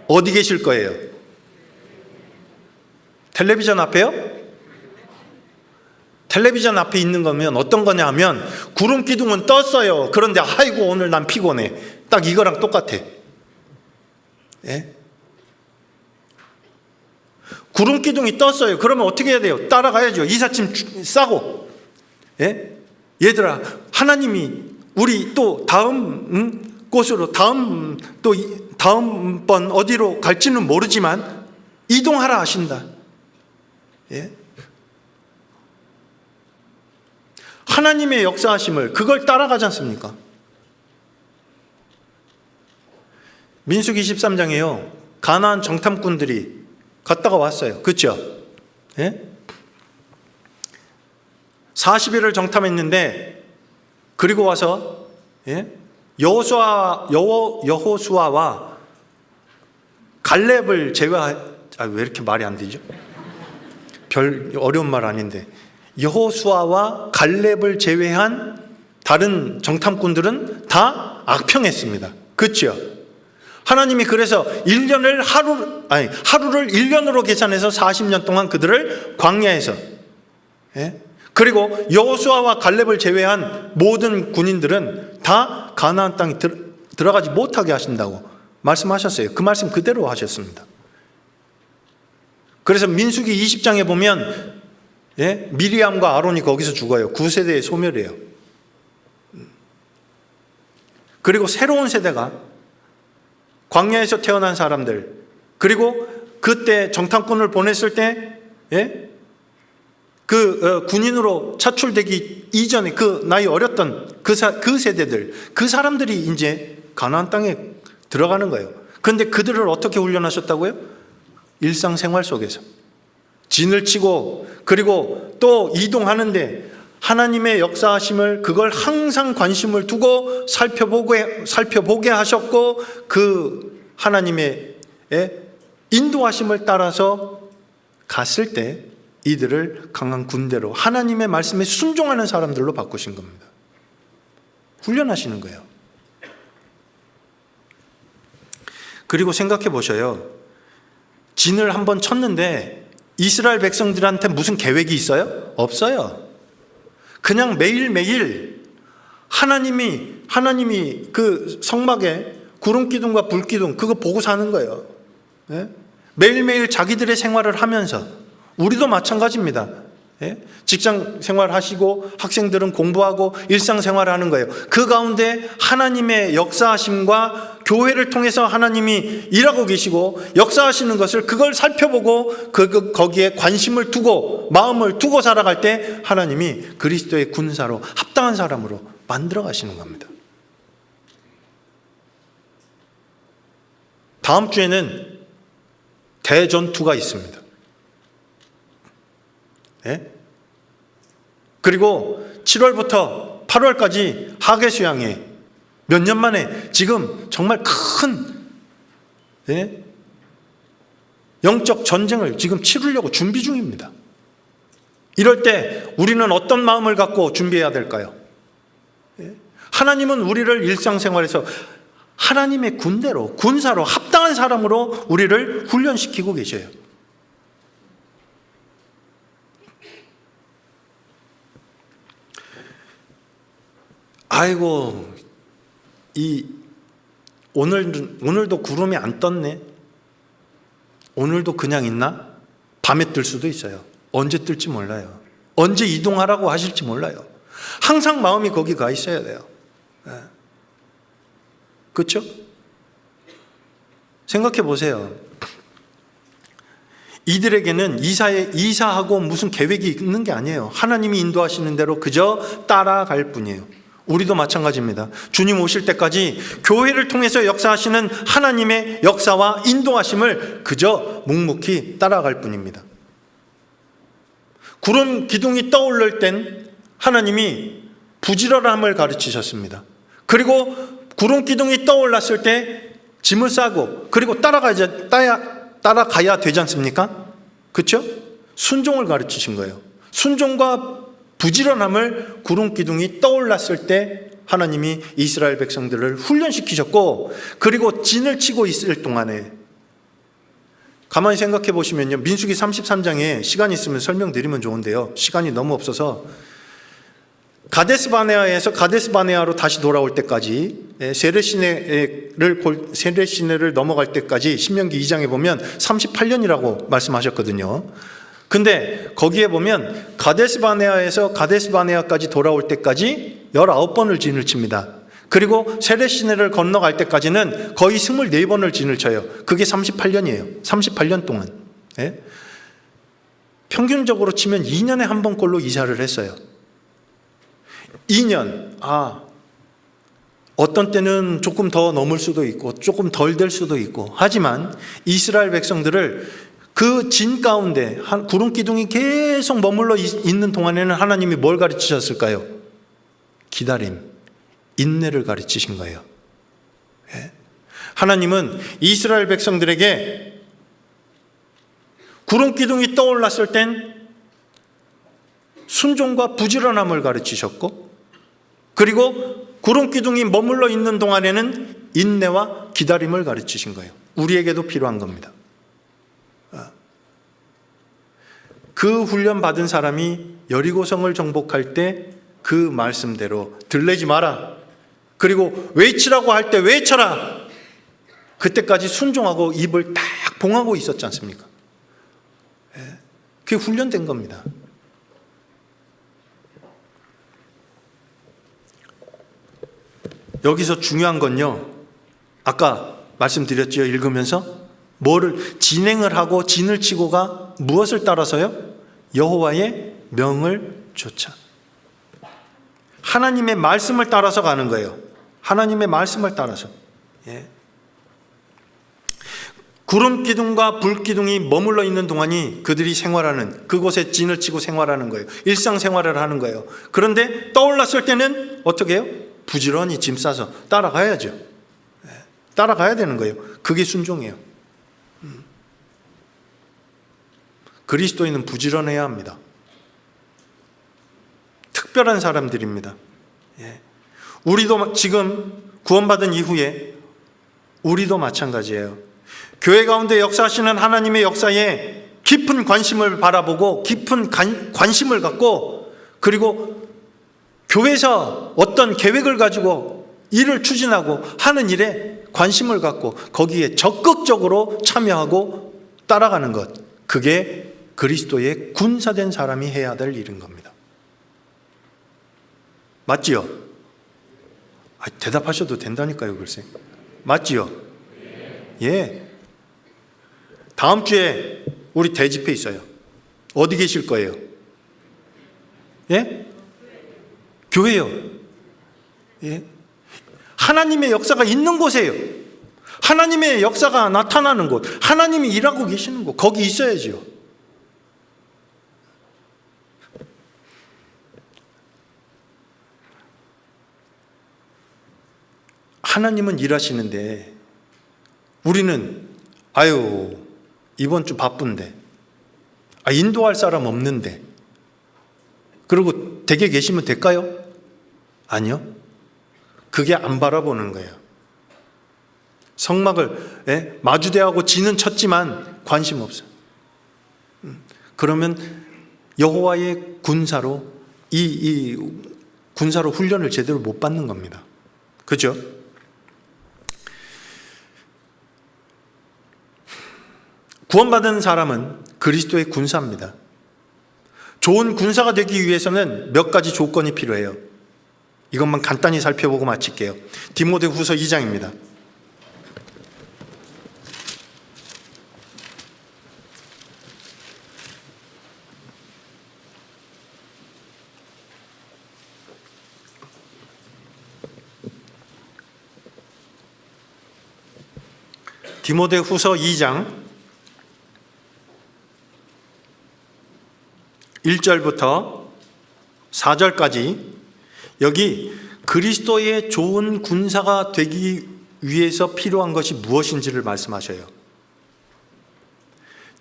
어디 계실 거예요? 텔레비전 앞에요? 텔레비전 앞에 있는 거면 어떤 거냐 하면, 구름 기둥은 떴어요. 그런데 아이고 오늘 난 피곤해. 딱 이거랑 똑같아. 구름 기둥이 떴어요. 그러면 어떻게 해야 돼요? 따라가야죠. 이삿짐 싸고. 얘들아, 하나님이 우리 또 다음 곳으로, 다음번 어디로 갈지는 모르지만 이동하라 하신다. 하나님의 역사하심을, 그걸 따라가지 않습니까? 민수기 13장에요, 가나안 정탐꾼들이 갔다가 왔어요. 그렇죠? 40일을 정탐했는데, 그리고 와서 여호수아와 갈렙을 왜 이렇게 말이 안 되죠? 별 어려운 말 아닌데, 여호수아와 갈렙을 제외한 다른 정탐꾼들은 다 악평했습니다. 그렇죠? 하나님이 그래서 하루를 1년으로 계산해서 40년 동안 그들을 광야에서, 그리고 여호수아와 갈렙을 제외한 모든 군인들은 다 가나안 땅에 들어가지 못하게 하신다고 말씀하셨어요. 그 말씀 그대로 하셨습니다. 그래서 민수기 20장에 보면 미리암과 아론이 거기서 죽어요. 9세대의 소멸이에요. 그리고 새로운 세대가, 광야에서 태어난 사람들, 그리고 그때 정탐꾼을 보냈을 때 군인으로 차출되기 이전에 그 나이 어렸던 그 세대들, 그 사람들이 이제 가나안 땅에 들어가는 거예요. 그런데 그들을 어떻게 훈련하셨다고요? 일상생활 속에서 진을 치고, 그리고 또 이동하는데 하나님의 역사하심을, 그걸 항상 관심을 두고 살펴보게 하셨고, 그 하나님의 인도하심을 따라서 갔을 때 이들을 강한 군대로, 하나님의 말씀에 순종하는 사람들로 바꾸신 겁니다. 훈련하시는 거예요. 그리고 생각해 보셔요. 진을 한번 쳤는데 이스라엘 백성들한테 무슨 계획이 있어요? 없어요. 그냥 매일매일 하나님이 그 성막에 구름 기둥과 불 기둥, 그거 보고 사는 거예요. 매일매일 자기들의 생활을 하면서, 우리도 마찬가지입니다. 직장 생활하시고 학생들은 공부하고 일상생활을 하는 거예요. 그 가운데 하나님의 역사하심과 교회를 통해서 하나님이 일하고 계시고 역사하시는 것을, 그걸 살펴보고 거기에 관심을 두고 마음을 두고 살아갈 때 하나님이 그리스도의 군사로, 합당한 사람으로 만들어 가시는 겁니다. 다음 주에는 대전투가 있습니다. 그리고 7월부터 8월까지 하계 수양회 몇 년 만에 지금 정말 큰 영적 전쟁을 지금 치르려고 준비 중입니다. 이럴 때 우리는 어떤 마음을 갖고 준비해야 될까요? 하나님은 우리를 일상생활에서 하나님의 군대로, 군사로, 합당한 사람으로 우리를 훈련시키고 계셔요. 아이고, 오늘도 구름이 안 떴네. 오늘도 그냥 있나? 밤에 뜰 수도 있어요. 언제 뜰지 몰라요. 언제 이동하라고 하실지 몰라요. 항상 마음이 거기 가 있어야 돼요. 그렇죠? 생각해 보세요. 이들에게는 이사하고 무슨 계획이 있는 게 아니에요. 하나님이 인도하시는 대로 그저 따라갈 뿐이에요. 우리도 마찬가지입니다. 주님 오실 때까지 교회를 통해서 역사하시는 하나님의 역사와 인도하심을 그저 묵묵히 따라갈 뿐입니다. 구름 기둥이 떠오를 땐 하나님이 부지런함을 가르치셨습니다. 그리고 구름 기둥이 떠올랐을 때 짐을 싸고 그리고 따라가야 되지 않습니까? 그렇죠? 순종을 가르치신 거예요. 순종과 부지런함을 구름 기둥이 떠올랐을 때 하나님이 이스라엘 백성들을 훈련시키셨고, 그리고 진을 치고 있을 동안에 가만히 생각해 보시면요, 민수기 33장에 시간 있으면 설명드리면 좋은데요, 시간이 너무 없어서 가데스 바네아로 다시 돌아올 때까지, 세례시내를 넘어갈 때까지 신명기 2장에 보면 38년이라고 말씀하셨거든요. 근데 거기에 보면 가데스 바네아까지 돌아올 때까지 19번을 진을 칩니다. 그리고 세례시내를 건너갈 때까지는 거의 24번을 진을 쳐요. 그게 38년이에요. 38년 동안. 평균적으로 치면 2년에 한 번꼴로 이사를 했어요. 2년. 어떤 때는 조금 더 넘을 수도 있고 조금 덜 될 수도 있고, 하지만 이스라엘 백성들을 그 진 가운데 구름 기둥이 계속 머물러 있는 동안에는 하나님이 뭘 가르치셨을까요? 기다림, 인내를 가르치신 거예요. 하나님은 이스라엘 백성들에게 구름 기둥이 떠올랐을 땐 순종과 부지런함을 가르치셨고, 그리고 구름 기둥이 머물러 있는 동안에는 인내와 기다림을 가르치신 거예요. 우리에게도 필요한 겁니다. 그 훈련 받은 사람이 여리고성을 정복할 때 그 말씀대로 들레지 마라, 그리고 외치라고 할 때 외쳐라, 그때까지 순종하고 입을 딱 봉하고 있었지 않습니까? 그게 훈련된 겁니다. 여기서 중요한 건요, 아까 말씀드렸죠, 읽으면서 뭐를 진행을 하고 진을 치고가 무엇을 따라서요? 여호와의 명을 쫓아, 하나님의 말씀을 따라서 가는 거예요. 하나님의 말씀을 따라서. 구름 기둥과 불 기둥이 머물러 있는 동안이 그들이 생활하는, 그곳에 진을 치고 생활하는 거예요. 일상생활을 하는 거예요. 그런데 떠올랐을 때는 어떻게 해요? 부지런히 짐 싸서 따라가야죠. 따라가야 되는 거예요. 그게 순종이에요. 그리스도인은 부지런해야 합니다. 특별한 사람들입니다. 우리도 지금 구원받은 이후에 우리도 마찬가지예요. 교회 가운데 역사하시는 하나님의 역사에 깊은 관심을 바라보고 깊은 관심을 갖고, 그리고 교회에서 어떤 계획을 가지고 일을 추진하고 하는 일에 관심을 갖고 거기에 적극적으로 참여하고 따라가는 것, 그게 그리스도의 군사된 사람이 해야 될 일인 겁니다. 맞지요? 대답하셔도 된다니까요, 글쎄. 맞지요? 예. 다음 주에 우리 대집회 있어요. 어디 계실 거예요? 예? 교회요. 예. 하나님의 역사가 있는 곳이에요. 하나님의 역사가 나타나는 곳, 하나님이 일하고 계시는 곳, 거기 있어야지요. 하나님은 일하시는데 우리는 아유 이번 주 바쁜데, 인도할 사람 없는데, 그리고 댁에 계시면 될까요? 아니요. 그게 안 바라보는 거예요. 성막을 마주대하고 지는 쳤지만 관심 없어요. 그러면 여호와의 군사로 이 군사로 훈련을 제대로 못 받는 겁니다. 그죠? 구원받은 사람은 그리스도의 군사입니다. 좋은 군사가 되기 위해서는 몇 가지 조건이 필요해요. 이것만 간단히 살펴보고 마칠게요. 디모데후서 2장입니다. 디모데후서 2장 1절부터 4절까지 여기 그리스도의 좋은 군사가 되기 위해서 필요한 것이 무엇인지를 말씀하셔요.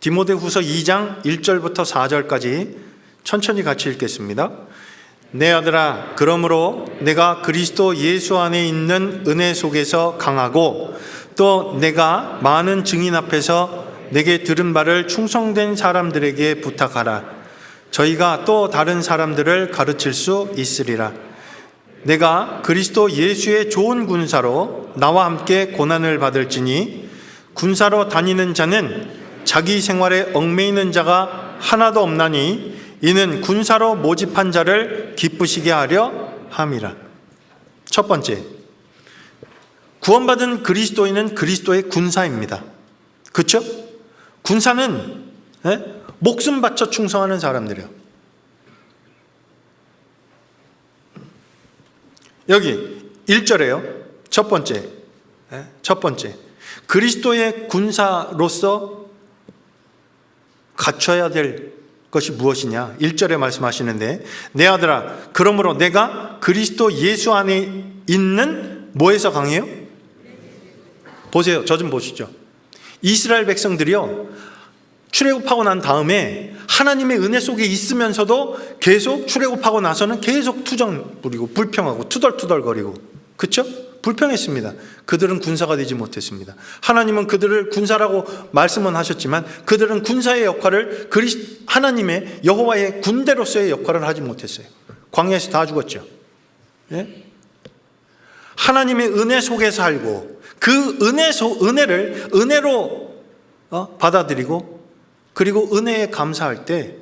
디모데후서 2장 1절부터 4절까지 천천히 같이 읽겠습니다. 내 아들아, 그러므로 내가 그리스도 예수 안에 있는 은혜 속에서 강하고 또 내가 많은 증인 앞에서 내게 들은 바를 충성된 사람들에게 부탁하라. 저희가 또 다른 사람들을 가르칠 수 있으리라. 내가 그리스도 예수의 좋은 군사로 나와 함께 고난을 받을지니 군사로 다니는 자는 자기 생활에 얽매이는 자가 하나도 없나니 이는 군사로 모집한 자를 기쁘시게 하려 함이라. 첫 번째, 구원받은 그리스도인은 그리스도의 군사입니다. 그렇죠? 군사는 목숨 바쳐 충성하는 사람들이요. 여기 1절에요. 첫 번째 그리스도의 군사로서 갖춰야 될 것이 무엇이냐? 1절에 말씀하시는데 내 아들아, 그러므로 내가 그리스도 예수 안에 있는 뭐에서 강해요? 보세요. 저 좀 보시죠. 이스라엘 백성들이요, 출애굽하고 난 다음에 하나님의 은혜 속에 있으면서도 계속 출애굽하고 나서는 계속 투정 부리고 불평하고 투덜투덜거리고, 그렇죠? 불평했습니다. 그들은 군사가 되지 못했습니다. 하나님은 그들을 군사라고 말씀은 하셨지만 그들은 군사의 역할을 하나님의 여호와의 군대로서의 역할을 하지 못했어요. 광야에서 다 죽었죠. 예? 하나님의 은혜 속에 살고 그 은혜를 은혜로 받아들이고 그리고 은혜에 감사할 때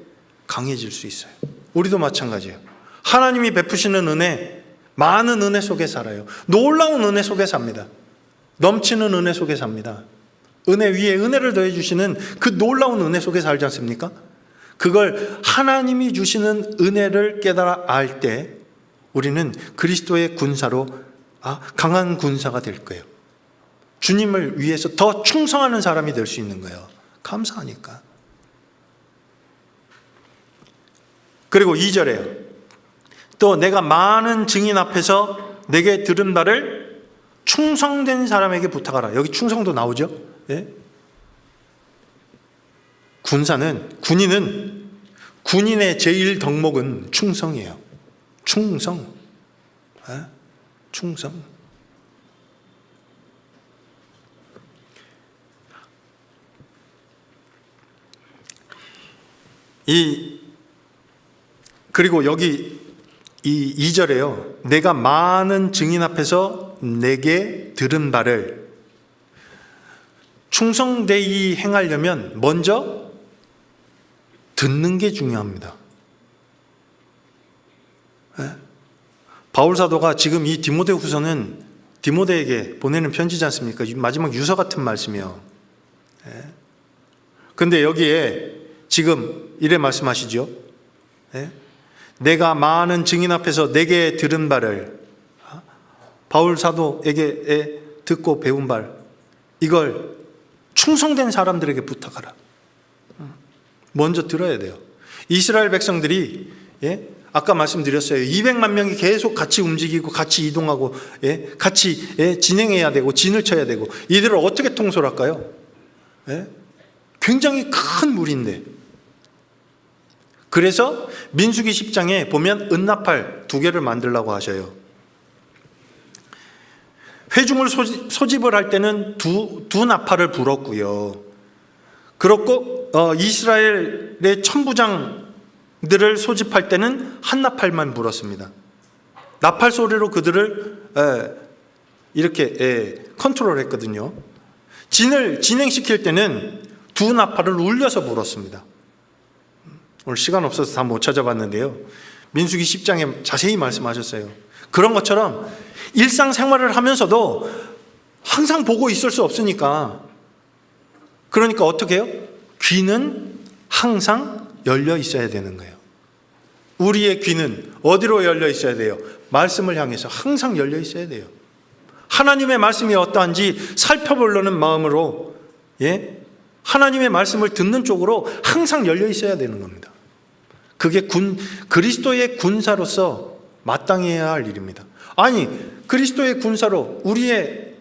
강해질 수 있어요. 우리도 마찬가지예요. 하나님이 베푸시는 은혜, 많은 은혜 속에 살아요. 놀라운 은혜 속에 삽니다. 넘치는 은혜 속에 삽니다. 은혜 위에 은혜를 더해 주시는 그 놀라운 은혜 속에 살지 않습니까? 그걸 하나님이 주시는 은혜를 깨달아 알 때 우리는 그리스도의 군사로 강한 군사가 될 거예요. 주님을 위해서 더 충성하는 사람이 될 수 있는 거예요. 감사하니까. 그리고 2절에요. 또 내가 많은 증인 앞에서 내게 들은 바를 충성된 사람에게 부탁하라. 여기 충성도 나오죠? 예? 군인의 제일 덕목은 충성이에요. 충성. 충성. 그리고 여기 이 2절에요. 내가 많은 증인 앞에서 내게 들은 바를 충성되이 행하려면 먼저 듣는 게 중요합니다. 바울 사도가 지금 이 디모데후서는 디모데에게 보내는 편지지 않습니까? 마지막 유서 같은 말씀이에요. 그런데 여기에 지금 이래 말씀하시죠. 내가 많은 증인 앞에서 내게 들은 바를, 바울 사도에게 듣고 배운 바, 이걸 충성된 사람들에게 부탁하라. 먼저 들어야 돼요. 이스라엘 백성들이 아까 말씀드렸어요. 200만 명이 계속 같이 움직이고 같이 이동하고 같이 진행해야 되고 진을 쳐야 되고, 이들을 어떻게 통솔할까요? 굉장히 큰 무리인데. 그래서 민수기 10장에 보면 은나팔 2개를 만들라고 하셔요. 회중을 소집을 할 때는 두 나팔을 불었고요. 그렇고 이스라엘의 천부장들을 소집할 때는 한 나팔만 불었습니다. 나팔 소리로 그들을 이렇게 컨트롤했거든요. 진을 진행시킬 때는 2 나팔을 울려서 불었습니다. 오늘 시간 없어서 다 못 찾아봤는데요, 민수기 10장에 자세히 말씀하셨어요. 그런 것처럼 일상생활을 하면서도 항상 보고 있을 수 없으니까, 그러니까 어떻게 해요? 귀는 항상 열려 있어야 되는 거예요. 우리의 귀는 어디로 열려 있어야 돼요? 말씀을 향해서 항상 열려 있어야 돼요. 하나님의 말씀이 어떠한지 살펴보려는 마음으로 하나님의 말씀을 듣는 쪽으로 항상 열려 있어야 되는 겁니다. 그게 그리스도의 군사로서 마땅히 해야 할 일입니다. 아니, 그리스도의 군사로 우리의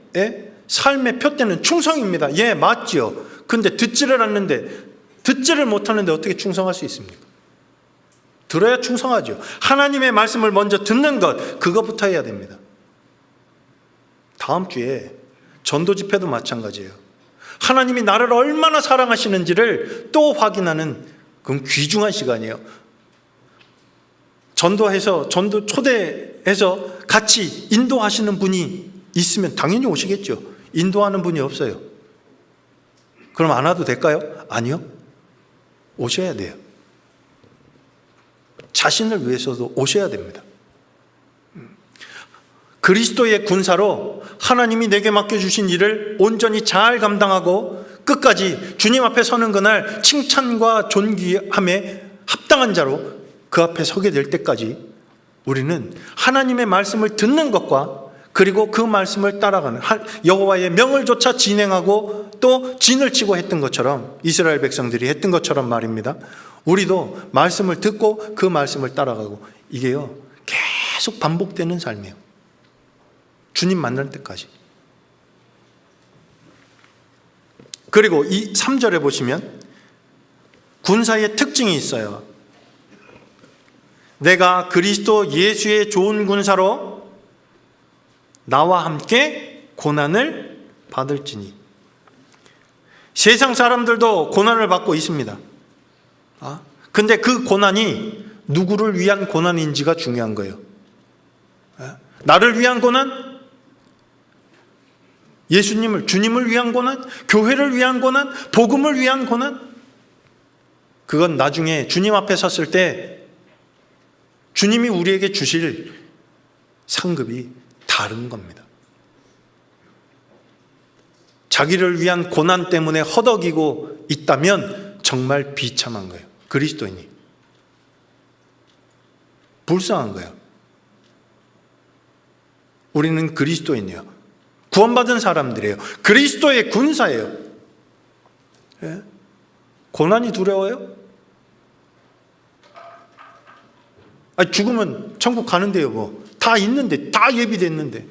삶의 표대는 충성입니다. 맞지요. 근데 듣지를 않는데, 듣지를 못하는데 어떻게 충성할 수 있습니까? 들어야 충성하죠. 하나님의 말씀을 먼저 듣는 것, 그것부터 해야 됩니다. 다음 주에 전도 집회도 마찬가지예요. 하나님이 나를 얼마나 사랑하시는지를 또 확인하는 그건 귀중한 시간이에요. 전도 초대해서 같이 인도하시는 분이 있으면 당연히 오시겠죠. 인도하는 분이 없어요. 그럼 안 와도 될까요? 아니요. 오셔야 돼요. 자신을 위해서도 오셔야 됩니다. 그리스도의 군사로 하나님이 내게 맡겨주신 일을 온전히 잘 감당하고 끝까지 주님 앞에 서는 그날 칭찬과 존귀함에 합당한 자로 그 앞에 서게 될 때까지 우리는 하나님의 말씀을 듣는 것과, 그리고 그 말씀을 따라가는, 여호와의 명을 조차 진행하고 또 진을 치고 했던 것처럼, 이스라엘 백성들이 했던 것처럼 말입니다. 우리도 말씀을 듣고 그 말씀을 따라가고, 이게요 계속 반복되는 삶이에요. 주님 만날 때까지. 그리고 이 3절에 보시면 군사의 특징이 있어요. 내가 그리스도 예수의 좋은 군사로 나와 함께 고난을 받을지니. 세상 사람들도 고난을 받고 있습니다. 근데 그 고난이 누구를 위한 고난인지가 중요한 거예요. 나를 위한 고난? 주님을 위한 고난? 교회를 위한 고난? 복음을 위한 고난? 그건 나중에 주님 앞에 섰을 때 주님이 우리에게 주실 상급이 다른 겁니다. 자기를 위한 고난 때문에 허덕이고 있다면 정말 비참한 거예요. 그리스도인이. 불쌍한 거예요. 우리는 그리스도인이에요. 구원받은 사람들이에요. 그리스도의 군사예요. 고난이 두려워요? 죽으면 천국 가는데요, 뭐. 다 있는데, 다 예비됐는데.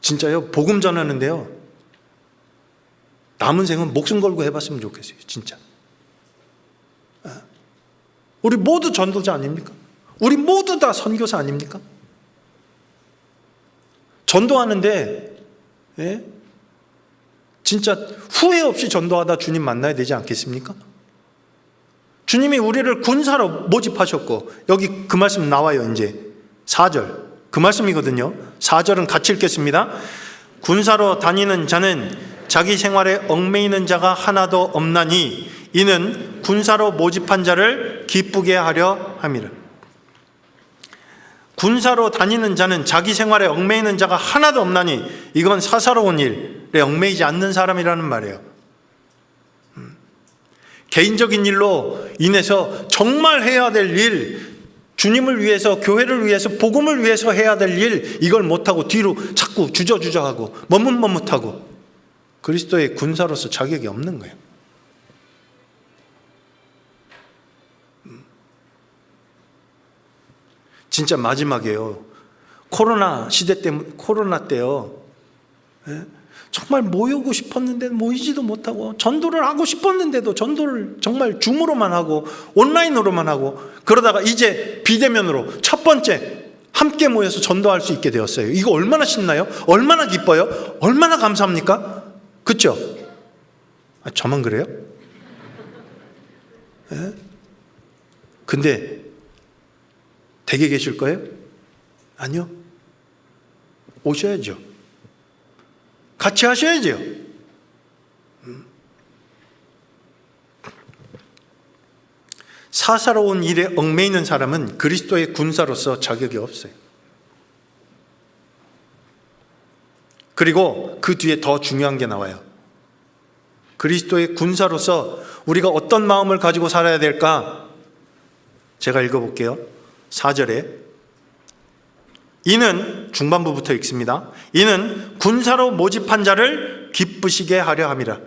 진짜요, 복음 전하는데요, 남은 생은 목숨 걸고 해봤으면 좋겠어요, 진짜. 우리 모두 전도자 아닙니까? 우리 모두 다 선교사 아닙니까? 전도하는데, 진짜 후회 없이 전도하다 주님 만나야 되지 않겠습니까? 주님이 우리를 군사로 모집하셨고, 여기 그 말씀 나와요. 이제 4절 그 말씀이거든요. 4절은 같이 읽겠습니다. 군사로 다니는 자는 자기 생활에 얽매이는 자가 하나도 없나니 이는 군사로 모집한 자를 기쁘게 하려 함이라. 군사로 다니는 자는 자기 생활에 얽매이는 자가 하나도 없나니, 이건 사사로운 일에 얽매이지 않는 사람이라는 말이에요. 개인적인 일로 인해서 정말 해야 될 일, 주님을 위해서, 교회를 위해서, 복음을 위해서 해야 될 일, 이걸 못하고 뒤로 자꾸 주저주저하고 머뭇머뭇하고 그리스도의 군사로서 자격이 없는 거예요. 진짜 마지막이에요. 코로나 시대 때문에, 코로나 때요. 정말 모이고 싶었는데 모이지도 못하고, 전도를 하고 싶었는데도 전도를 정말 줌으로만 하고 온라인으로만 하고, 그러다가 이제 비대면으로 첫 번째 함께 모여서 전도할 수 있게 되었어요. 이거 얼마나 신나요? 얼마나 기뻐요? 얼마나 감사합니까? 그렇죠? 저만 그래요? 근데 댁에 계실 거예요? 아니요. 오셔야죠. 같이 하셔야죠. 사사로운 일에 얽매이는 사람은 그리스도의 군사로서 자격이 없어요. 그리고 그 뒤에 더 중요한 게 나와요. 그리스도의 군사로서 우리가 어떤 마음을 가지고 살아야 될까? 제가 읽어볼게요. 4절에 이는, 중반부부터 읽습니다. 이는 군사로 모집한 자를 기쁘시게 하려 함이라.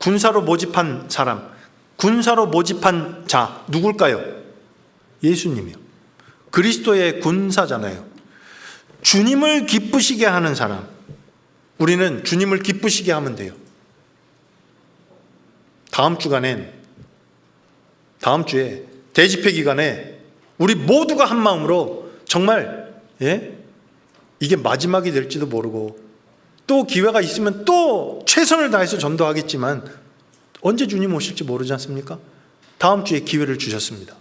군사로 모집한 사람, 군사로 모집한 자 누굴까요? 예수님이요. 그리스도의 군사잖아요. 주님을 기쁘시게 하는 사람. 우리는 주님을 기쁘시게 하면 돼요. 다음 주에 대집회 기간에 우리 모두가 한 마음으로 정말 이게 마지막이 될지도 모르고, 또 기회가 있으면 또 최선을 다해서 전도하겠지만 언제 주님 오실지 모르지 않습니까? 다음 주에 기회를 주셨습니다.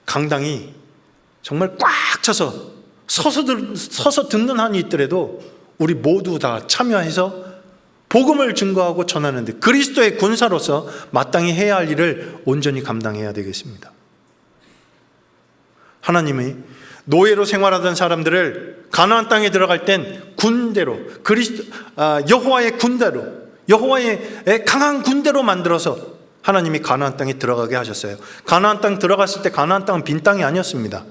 강당이 정말 꽉 차서 서서 듣는 한이 있더라도 우리 모두 다 참여해서 복음을 증거하고 전하는데, 그리스도의 군사로서 마땅히 해야 할 일을 온전히 감당해야 되겠습니다. 하나님이 노예로 생활하던 사람들을 가나안 땅에 들어갈 땐 군대로, 여호와의 군대로, 여호와의 강한 군대로 만들어서 하나님이 가나안 땅에 들어가게 하셨어요. 가나안 땅 들어갔을 때 가나안 땅은 빈 땅이 아니었습니다.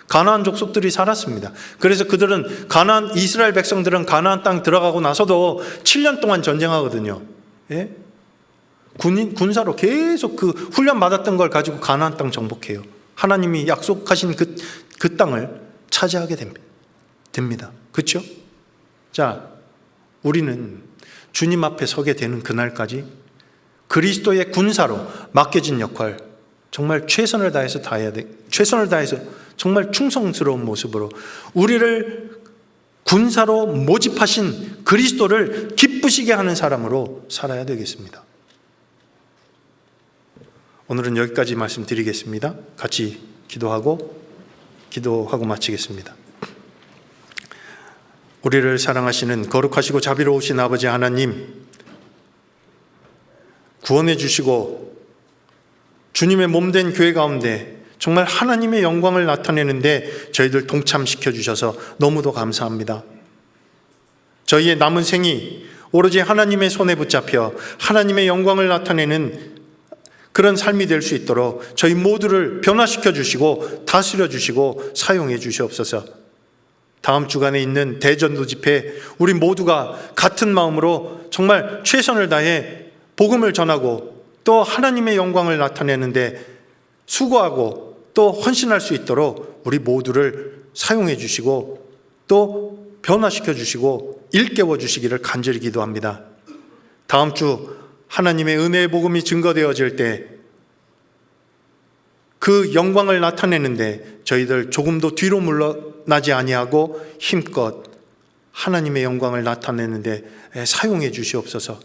가나안 족속들이 살았습니다. 그래서 그들은 이스라엘 백성들은 가나안 땅 들어가고 나서도 7년 동안 전쟁하거든요. 군사로 계속 그 훈련 받았던 걸 가지고 가나안 땅 정복해요. 하나님이 약속하신 그 땅을 차지하게 됩니다. 그렇죠? 자, 우리는 주님 앞에 서게 되는 그날까지 그리스도의 군사로 맡겨진 역할 정말 최선을 다해서 정말 충성스러운 모습으로 우리를 군사로 모집하신 그리스도를 기쁘시게 하는 사람으로 살아야 되겠습니다. 오늘은 여기까지 말씀드리겠습니다. 같이 기도하고 마치겠습니다. 우리를 사랑하시는 거룩하시고 자비로우신 아버지 하나님, 구원해 주시고 주님의 몸된 교회 가운데 정말 하나님의 영광을 나타내는데 저희들 동참시켜 주셔서 너무도 감사합니다. 저희의 남은 생이 오로지 하나님의 손에 붙잡혀 하나님의 영광을 나타내는 그런 삶이 될 수 있도록 저희 모두를 변화시켜 주시고 다스려 주시고 사용해 주시옵소서. 다음 주간에 있는 대전도 집회, 우리 모두가 같은 마음으로 정말 최선을 다해 복음을 전하고 또 하나님의 영광을 나타내는데 수고하고 또 헌신할 수 있도록 우리 모두를 사용해 주시고 또 변화시켜 주시고 일깨워 주시기를 간절히 기도합니다. 다음 주 하나님의 은혜의 복음이 증거되어질 때 그 영광을 나타내는데 저희들 조금도 뒤로 물러나지 아니하고 힘껏 하나님의 영광을 나타내는데 사용해 주시옵소서.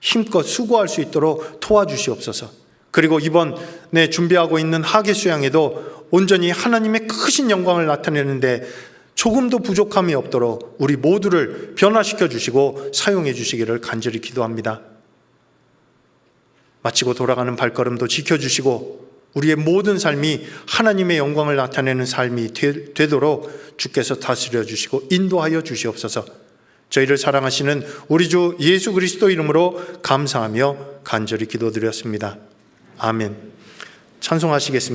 힘껏 수고할 수 있도록 도와주시옵소서. 그리고 이번에 준비하고 있는 학예 수양에도 온전히 하나님의 크신 영광을 나타내는데 조금도 부족함이 없도록 우리 모두를 변화시켜 주시고 사용해 주시기를 간절히 기도합니다. 마치고 돌아가는 발걸음도 지켜주시고 우리의 모든 삶이 하나님의 영광을 나타내는 삶이 되도록 주께서 다스려 주시고 인도하여 주시옵소서. 저희를 사랑하시는 우리 주 예수 그리스도 이름으로 감사하며 간절히 기도드렸습니다. 아멘. 찬송하시겠습니다.